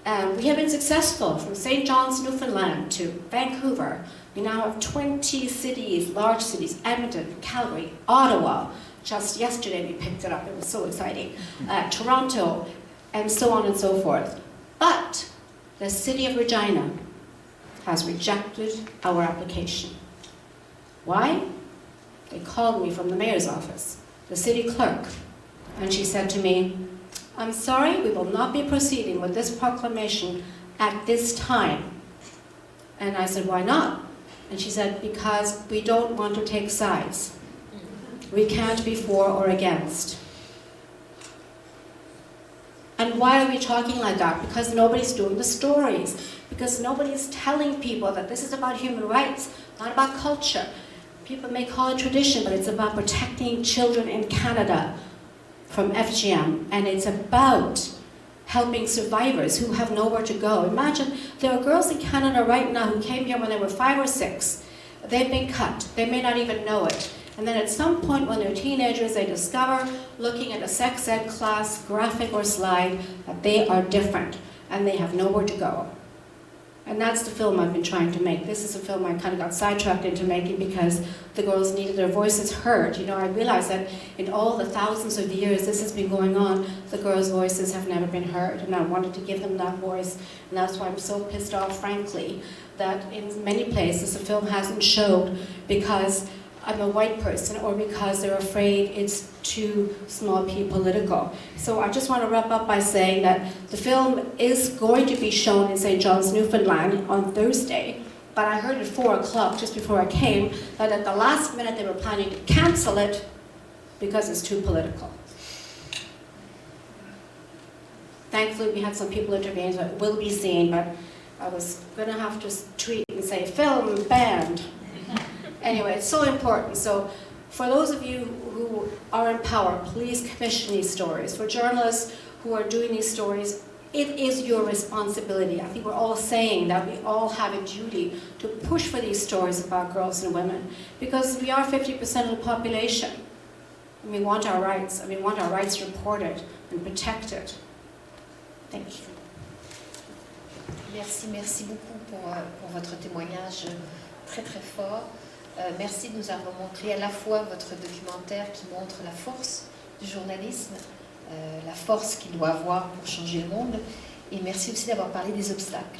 8th. We have been successful from St. John's, Newfoundland to Vancouver. We now have 20 cities, large cities, Edmonton, Calgary, Ottawa. Just yesterday we picked it up, it was so exciting. Toronto, and so on and so forth. But the city of Regina has rejected our application. Why? They called me from the mayor's office, the city clerk, and she said to me, I'm sorry, we will not be proceeding with this proclamation at this time. And I said, why not? And she said, because we don't want to take sides. We can't be for or against. And why are we talking like that? Because nobody's doing the stories. Because nobody's telling people that this is about human rights, not about culture. People may call it tradition, but it's about protecting children in Canada from FGM, and it's about helping survivors who have nowhere to go. Imagine, there are girls in Canada right now who came here when they were 5 or 6. They've been cut. They may not even know it. And then at some point when they're teenagers, they discover, looking at a sex ed class, graphic or slide, that they are different and they have nowhere to go. And that's the film I've been trying to make. This is a film I kind of got sidetracked into making because the girls needed their voices heard. You know, I realized that in all the thousands of years this has been going on, the girls' voices have never been heard. And I wanted to give them that voice. And that's why I'm so pissed off, frankly, that in many places the film hasn't showed because I'm a white person or because they're afraid it's too small p political. So I just want to wrap up by saying that the film is going to be shown in St. John's, Newfoundland on Thursday, but I heard at 4 o'clock, just before I came, that at the last minute they were planning to cancel it because it's too political. Thankfully we had some people intervene, so it will be seen, but I was going to have to tweet and say, film banned. Anyway, it's so important. So for those of you who are in power, please commission these stories. For journalists who are doing these stories, it is your responsibility. I think we're all saying that we all have a duty to push for these stories about girls and women because we are 50% of the population. And we want our rights, and we want our rights reported and protected. Thank you. Merci beaucoup pour votre témoignage très très fort. Merci de nous avoir montré à la fois votre documentaire qui montre la force du journalisme, la force qu'il doit avoir pour changer le monde, et merci aussi d'avoir parlé des obstacles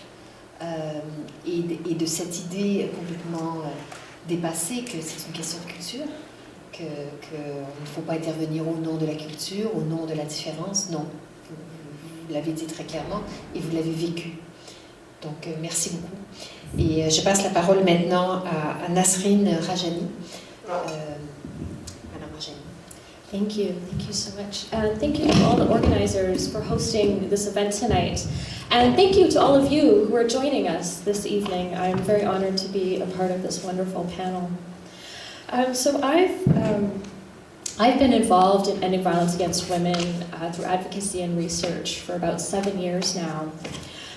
et de cette idée complètement dépassée que c'est une question de culture, qu'il ne faut pas intervenir au nom de la culture, au nom de la différence. Non, vous l'avez dit très clairement et vous l'avez vécu. Donc, merci beaucoup. Et je passe la parole maintenant à Nasreen Rajani. Madame Rajani. Thank you so much. Thank you to all the organizers for hosting this event tonight. And thank you to all of you who are joining us this evening. I'm very honored to be a part of this wonderful panel. So I've been involved in ending violence against women through advocacy and research for about 7 years now.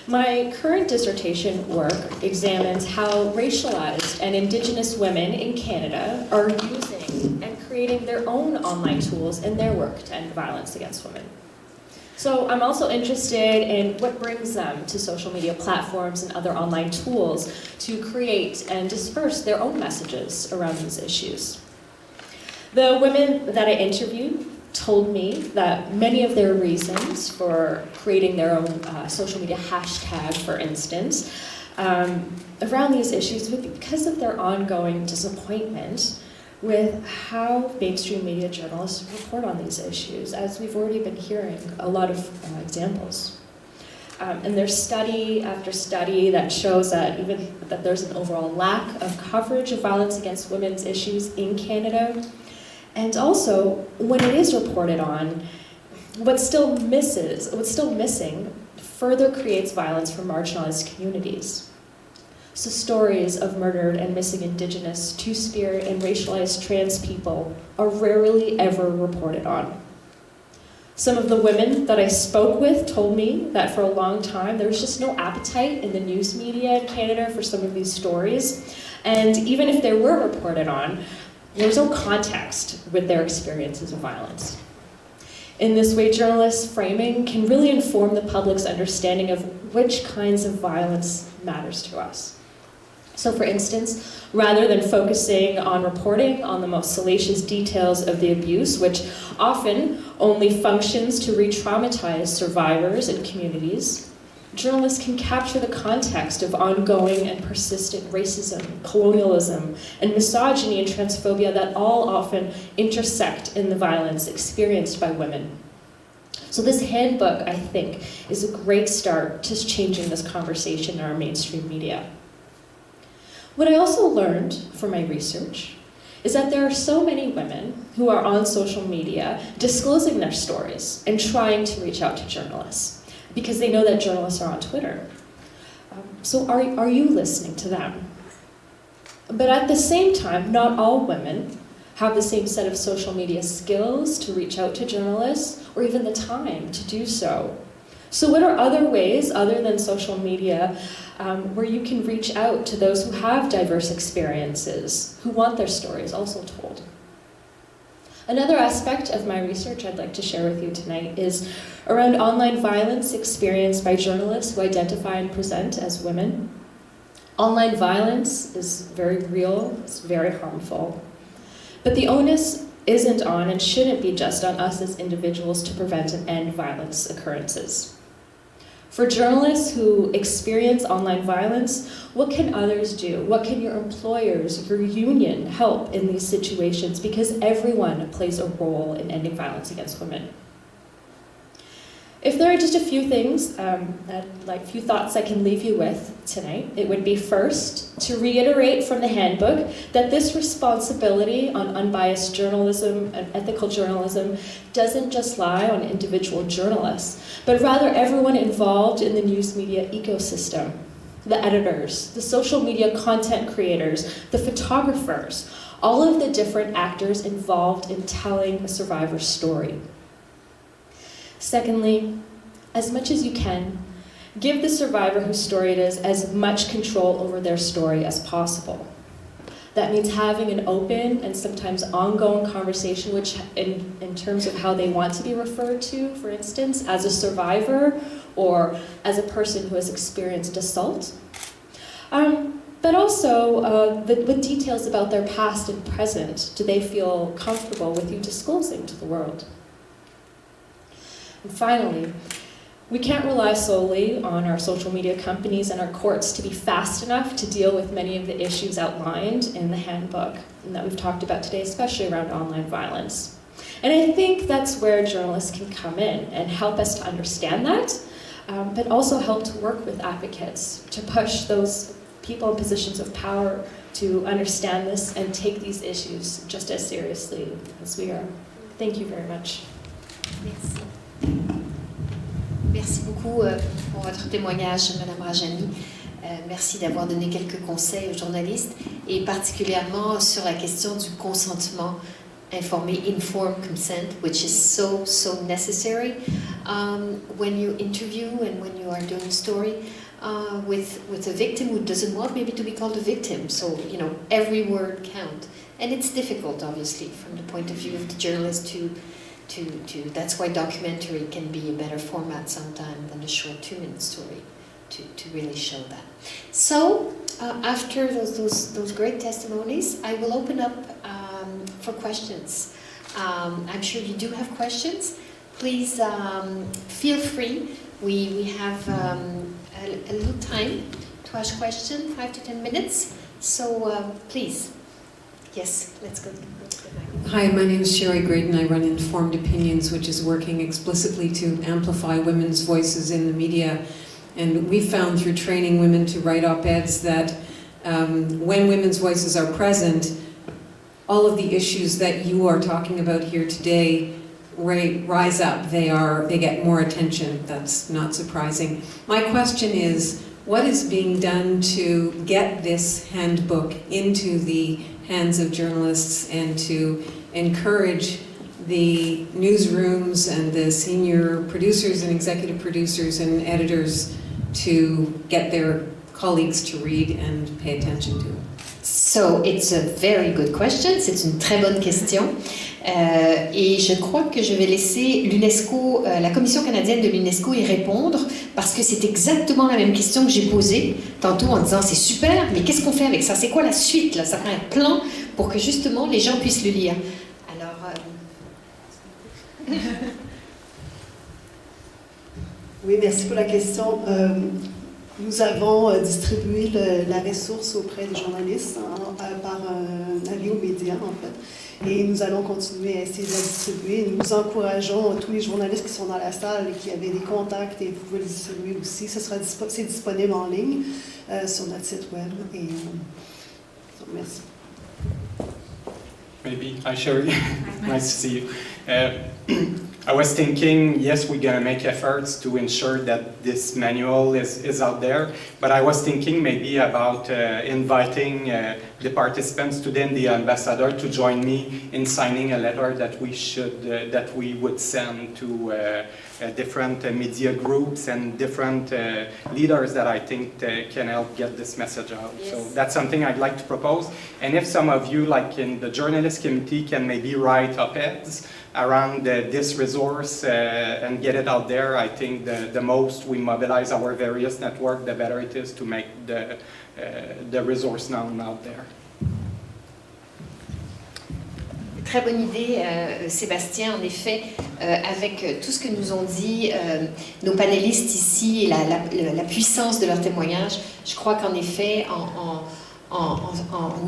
My current dissertation work examines how racialized and Indigenous women in Canada are using and creating their own online tools in their work to end violence against women. So I'm also interested in what brings them to social media platforms and other online tools to create and disperse their own messages around these issues. The women that I interviewed told me that many of their reasons for creating their own social media hashtag, for instance, around these issues would be because of their ongoing disappointment with how mainstream media journalists report on these issues, as we've already been hearing a lot of examples. And there's study after study that shows that that there's an overall lack of coverage of violence against women's issues in Canada. And also, when it is reported on, what's still missing further creates violence for marginalized communities. So stories of murdered and missing Indigenous, Two-Spirit, and racialized trans people are rarely ever reported on. Some of the women that I spoke with told me that for a long time there was just no appetite in the news media in Canada for some of these stories. And even if they were reported on, there was no context with their experiences of violence. In this way, journalists' framing can really inform the public's understanding of which kinds of violence matters to us. So for instance, rather than focusing on reporting on the most salacious details of the abuse, which often only functions to re-traumatize survivors and communities, journalists can capture the context of ongoing and persistent racism, colonialism, and misogyny and transphobia that all often intersect in the violence experienced by women. So this handbook, I think, is a great start to changing this conversation in our mainstream media. What I also learned from my research is that there are so many women who are on social media disclosing their stories and trying to reach out to journalists, because they know that journalists are on Twitter. So are you listening to them? But at the same time, not all women have the same set of social media skills to reach out to journalists, or even the time to do so. So what are other ways, other than social media, where you can reach out to those who have diverse experiences, who want their stories also told? Another aspect of my research I'd like to share with you tonight is around online violence experienced by journalists who identify and present as women. Online violence is very real, it's very harmful. But the onus isn't on and shouldn't be just on us as individuals to prevent and end violence occurrences. For journalists who experience online violence, what can others do? What can your employers, your union help in these situations? Because everyone plays a role in ending violence against women. If there are just a few things, few thoughts I can leave you with tonight, it would be first to reiterate from the handbook that this responsibility on unbiased journalism and ethical journalism doesn't just lie on individual journalists, but rather everyone involved in the news media ecosystem. The editors, the social media content creators, the photographers, all of the different actors involved in telling a survivor's story. Secondly, as much as you can, give the survivor whose story it is as much control over their story as possible. That means having an open and sometimes ongoing conversation, which in terms of how they want to be referred to, for instance, as a survivor or as a person who has experienced assault. But also with details about their past and present, do they feel comfortable with you disclosing to the world? And finally, we can't rely solely on our social media companies and our courts to be fast enough to deal with many of the issues outlined in the handbook and that we've talked about today, especially around online violence. And I think that's where journalists can come in and help us to understand that, but also help to work with advocates to push those people in positions of power to understand this and take these issues just as seriously as we are. Thank you very much. Merci. Merci beaucoup pour votre témoignage, Madame Rajani. Merci d'avoir donné quelques conseils aux journalistes et particulièrement sur la question du consentement informé, informed consent, which is so necessary when you interview and when you are doing a story with a victim who doesn't want maybe to be called a victim. So, you know, every word counts. And it's difficult, obviously, from the point of view of the journalist to that's why documentary can be a better format sometimes than a short 2-minute story to really show that. So after those great testimonies, I will open up for questions. I'm sure you do have questions. Please feel free. We have a little time to ask questions, 5 to 10 minutes. So please, yes, let's go. Hi, my name is Sherry Graydon. I run Informed Opinions, which is working explicitly to amplify women's voices in the media. And we found through training women to write op-eds that when women's voices are present, all of the issues that you are talking about here today rise up. They get more attention. That's not surprising. My question is, what is being done to get this handbook into the hands of journalists and to encourage the newsrooms and the senior producers and executive producers and editors to get their colleagues to read and pay attention to it? So it's a very good question. C'est une très bonne question. Et je crois que je vais laisser l'UNESCO, la Commission canadienne de l'UNESCO y répondre parce que c'est exactement la même question que j'ai posée tantôt en disant c'est super, mais qu'est-ce qu'on fait avec ça? C'est quoi la suite là? Ça prend un plan pour que justement les gens puissent le lire. Alors... Oui, merci pour la question. Nous avons distribué la ressource auprès des journalistes par un avis aux médias, en fait. Et nous allons continuer à essayer de la distribuer. Nous encourageons tous les journalistes qui sont dans la salle et qui avaient des contacts et vous pouvez le distribuer aussi. C'est disponible en ligne sur notre site web. Et, merci. Maybe. Hi, Sherry. Nice to see you. I was thinking, yes, we're going to make efforts to ensure that this manual is out there, but I was thinking maybe about inviting the participants today and the ambassador to join me in signing a letter that we would send to different media groups and different leaders that I think can help get this message out. Yes. So that's something I'd like to propose. And if some of you, like in the journalist committee, can maybe write op-eds around this resource and get it out there, I think the most we mobilize our various networks, the better it is to make the resource known out there. Très bonne idée, Sébastien, en effet, avec tout ce que nous ont dit nos panélistes ici et la puissance de leur témoignage, je crois qu'en effet, en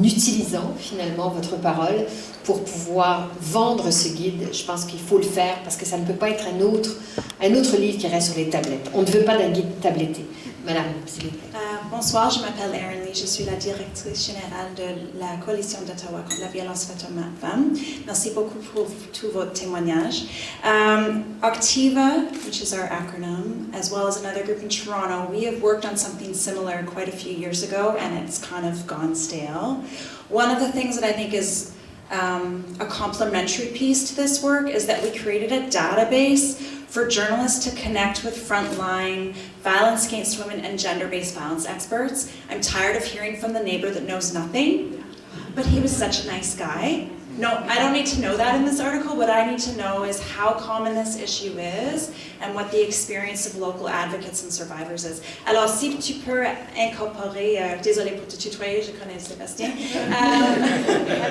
utilisant finalement votre parole pour pouvoir vendre ce guide, je pense qu'il faut le faire parce que ça ne peut pas être un autre livre qui reste sur les tablettes. On ne veut pas d'un guide tabletté. Madame, s'il vous plaît. Bonsoir, je m'appelle Erin Lee, je suis la directrice générale de la coalition d'Ottawa contre la violence faite aux femmes. Merci beaucoup pour tout votre témoignage. Octiva, which is our acronym, as well as another group in Toronto, we have worked on something similar quite a few years ago, and it's kind of gone stale. One of the things that I think is a complementary piece to this work is that we created a database for journalists to connect with frontline violence against women and gender-based violence experts. I'm tired of hearing from the neighbor that knows nothing, but he was such a nice guy. No, I don't need to know that in this article. What I need to know is how common this issue is and what the experience of local advocates and survivors is. Alors, si tu peux incorporer, désolé pour te tutoyer, je connais Sébastien.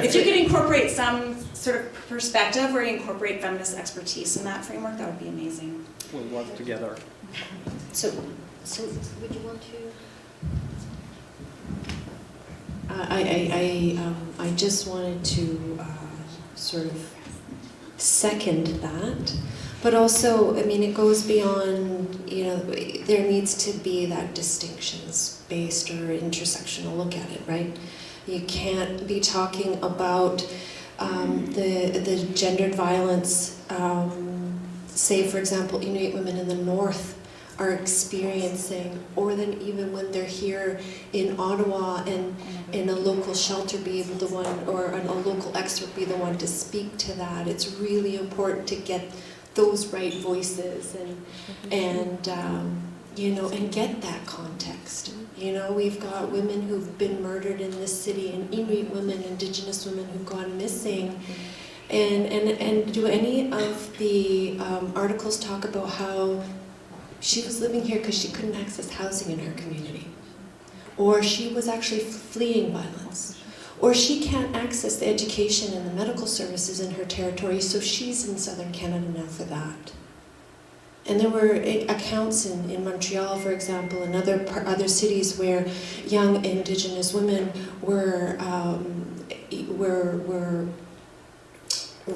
If you could incorporate some sort of perspective or incorporate feminist expertise in that framework, that would be amazing. We'll work together. So would you want to? I just wanted to sort of second that, but also, I mean, it goes beyond, you know, there needs to be that distinctions-based or intersectional look at it, right? You can't be talking about the gendered violence, say, for example, Inuit women in the north are experiencing, or then even when they're here in Ottawa and in a local shelter be able to or a local expert be the one to speak to that. It's really important to get those right voices and you know, and get that context. You know, we've got women who've been murdered in this city, and Inuit women, Indigenous women who've gone missing. And do any of the articles talk about how she was living here because she couldn't access housing in her community, or she was actually fleeing violence, or she can't access the education and the medical services in her territory, so she's in southern Canada now for that. And there were accounts in Montreal, for example, and other cities where young Indigenous women were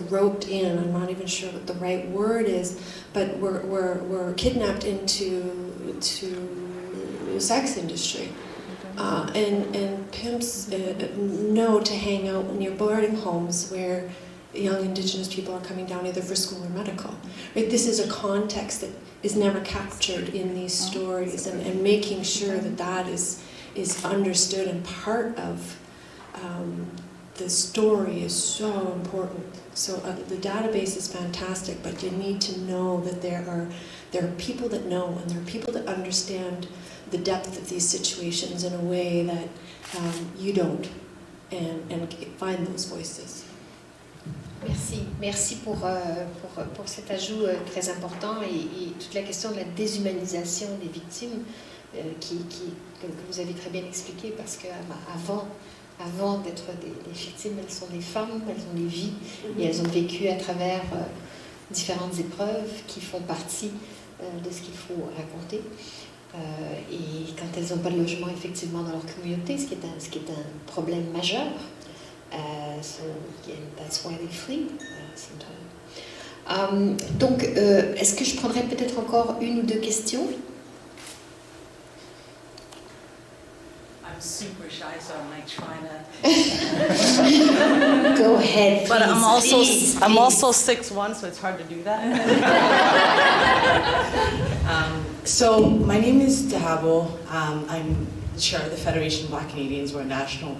roped in, I'm not even sure what the right word is, but were kidnapped into sex industry. And pimps know to hang out near boarding homes where young Indigenous people are coming down either for school or medical. Right? This is a context that is never captured in these stories, and making sure that that is understood and part of the story is so important. So the database is fantastic, but you need to know that there are people that know, and there are people that understand the depth of these situations in a way that you don't, and find those voices. Merci pour cet ajout très important et toute la question de la déshumanisation des victimes que vous avez très bien expliqué, parce que avant d'être des victimes, elles sont des femmes, elles ont des vies, et elles ont vécu à travers différentes épreuves qui font partie de ce qu'il faut raconter. Et quand elles n'ont pas de logement effectivement dans leur communauté, ce qui est un problème majeur, so that's why they flee sometimes. Donc, est-ce que je prendrais peut-être encore une ou deux questions? Super shy, so I'm like trying to go ahead, please, but I'm also please. 6'1", so it's hard to do that. So my name is Dahabo. I'm the chair of the Federation of Black Canadians. We're a national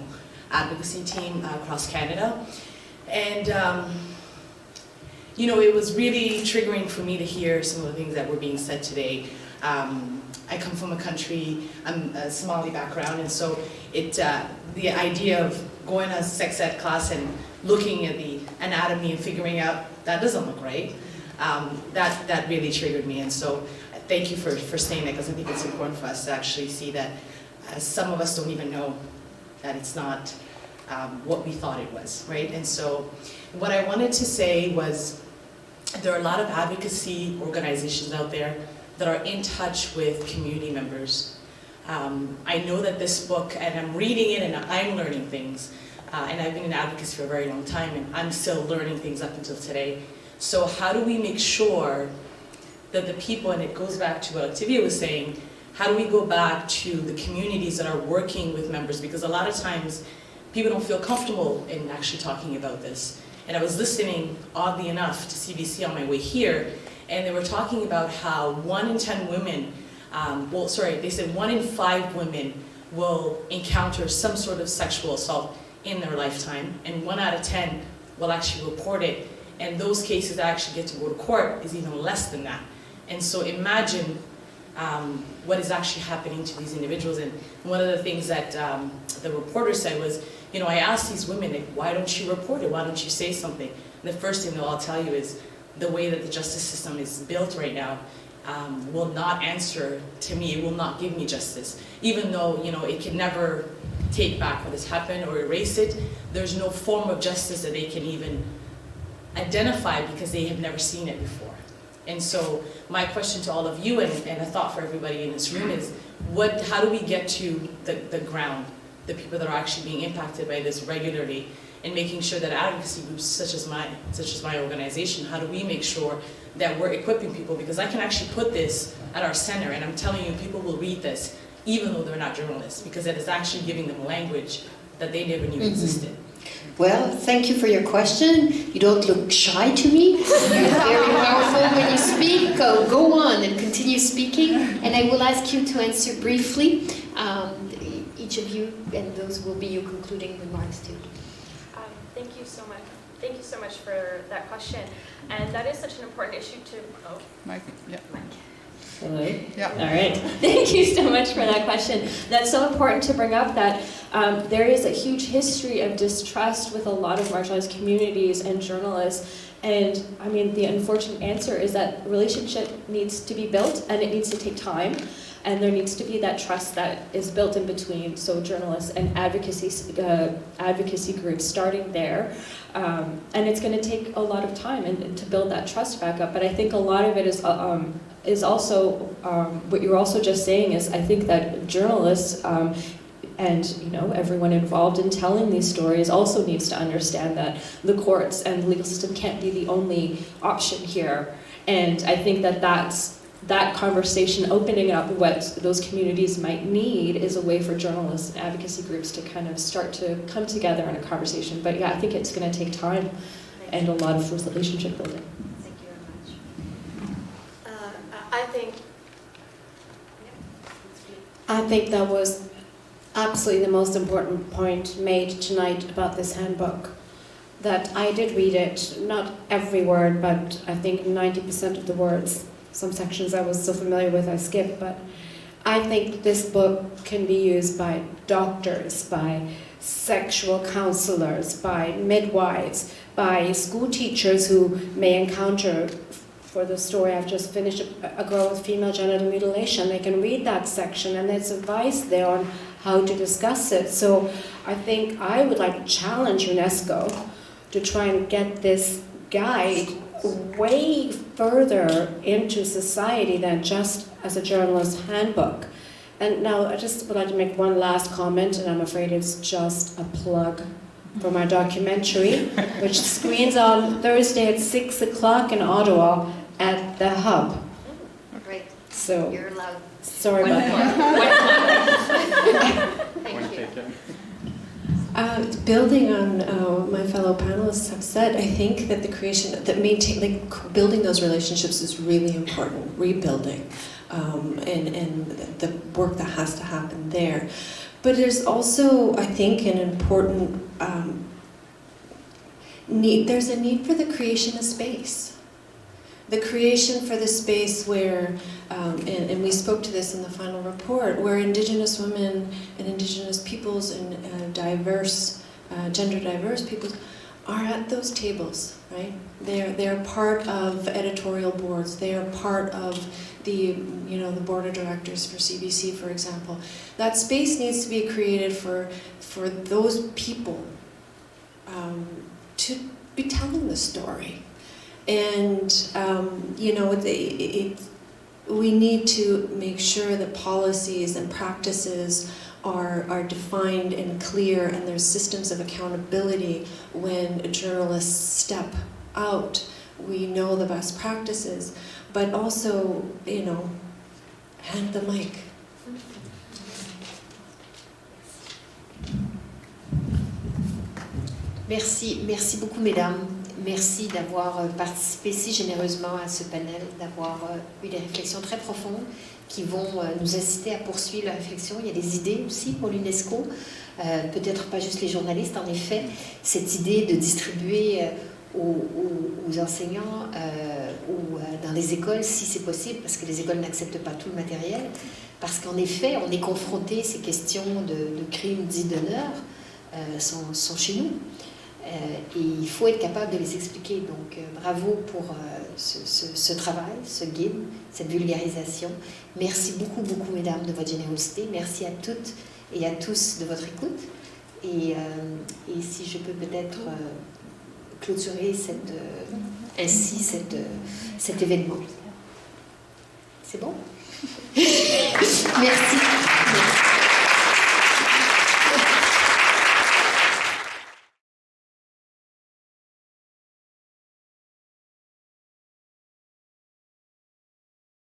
advocacy team across Canada. And, you know, it was really triggering for me to hear some of the things that were being said today. I come from a country, I'm a Somali background, and so the idea of going to a sex ed class and looking at the anatomy and figuring out that doesn't look right, that really triggered me. And so thank you for saying that, because I think it's important for us to actually see that some of us don't even know that it's not what we thought it was, right? And so what I wanted to say was there are a lot of advocacy organizations out there that are in touch with community members. I know that this book, and I'm reading it and I'm learning things, and I've been in advocacy for a very long time, and I'm still learning things up until today. So how do we make sure that the people, and it goes back to what Octavia was saying, how do we go back to the communities that are working with members? Because a lot of times people don't feel comfortable in actually talking about this. And I was listening, oddly enough, to CBC on my way here, and they were talking about how 1 in 10 women, they said 1 in 5 women will encounter some sort of sexual assault in their lifetime, and 1 out of 10 will actually report it. And those cases that actually get to go to court is even less than that. And so imagine what is actually happening to these individuals. And one of the things that the reporter said was, you know, I asked these women, like, why don't you report it? Why don't you say something? And the first thing they'll all tell you is the way that the justice system is built right now will not answer to me, it will not give me justice. Even though, you know, it can never take back what has happened or erase it, there's no form of justice that they can even identify because they have never seen it before. And so my question to all of you, and a thought for everybody in this room is, how do we get to the ground, the people that are actually being impacted by this regularly, and making sure that advocacy groups such as my organization, how do we make sure that we're equipping people? Because I can actually put this at our center, and I'm telling you, people will read this, even though they're not journalists, because it is actually giving them language that they never knew existed. Well, thank you for your question. You don't look shy to me. You're very powerful when you speak. Go on and continue speaking. And I will ask you to answer briefly, each of you, and those will be your concluding remarks too. Thank you so much. Thank you so much for that question. And that is such an important issue to... Oh, Mike, yeah. Mike. Hello? Yeah. All right. Thank you so much for that question. That's so important to bring up, that there is a huge history of distrust with a lot of marginalized communities and journalists. And I mean, the unfortunate answer is that relationship needs to be built, and it needs to take time. And there needs to be that trust that is built in between, so journalists and advocacy groups, starting there. And it's going to take a lot of time and to build that trust back up. But I think a lot of it is also, what you're also just saying is, I think that journalists and, you know, everyone involved in telling these stories also needs to understand that the courts and the legal system can't be the only option here. And I think that that conversation, opening up what those communities might need, is a way for journalists and advocacy groups to kind of start to come together in a conversation. But yeah, I think it's going to take time and a lot of relationship building. Thank you very much. I think that was absolutely the most important point made tonight about this handbook. That I did read it, not every word, but I think 90% of the words. Some sections I was so familiar with I skipped, but I think this book can be used by doctors, by sexual counselors, by midwives, by school teachers who may encounter, for the story I've just finished, a girl with female genital mutilation. They can read that section, and there's advice there on how to discuss it. So I think I would like to challenge UNESCO to try and get this guide way further into society than just as a journalist handbook. And now I just would like to make one last comment, and I'm afraid it's just a plug for my documentary, which screens on Thursday at 6 o'clock in Ottawa at the Hub. Great. So, you're allowed. Sorry about that. Thank you. Building on my fellow panelists have said, I think that building those relationships is really important, rebuilding, and the work that has to happen there. But there's also, I think, an important need. There's a need for the creation of space. The creation for the space where, and we spoke to this in the final report, where Indigenous women and Indigenous peoples and diverse, gender diverse peoples are at those tables, right? They're part of editorial boards. They are part of the board of directors for CBC, for example. That space needs to be created for those people to be telling the story. And, we need to make sure that policies and practices are defined and clear, and there's systems of accountability when journalists step out. We know the best practices, but also, hand the mic. Merci beaucoup, mesdames. Merci d'avoir participé si généreusement à ce panel, d'avoir eu des réflexions très profondes qui vont nous inciter à poursuivre la réflexion. Il y a des idées aussi pour l'UNESCO, peut-être pas juste les journalistes. En effet, cette idée de distribuer aux enseignants ou dans les écoles, si c'est possible, parce que les écoles n'acceptent pas tout le matériel, parce qu'en effet, on est confronté, ces questions de crimes dits d'honneur sont chez nous. Et il faut être capable de les expliquer. Donc bravo pour ce travail, ce guide, cette vulgarisation. Merci beaucoup, beaucoup, mesdames, de votre générosité. Merci à toutes et à tous de votre écoute. Et si je peux peut-être clôturer ainsi cet événement. C'est bon? Merci.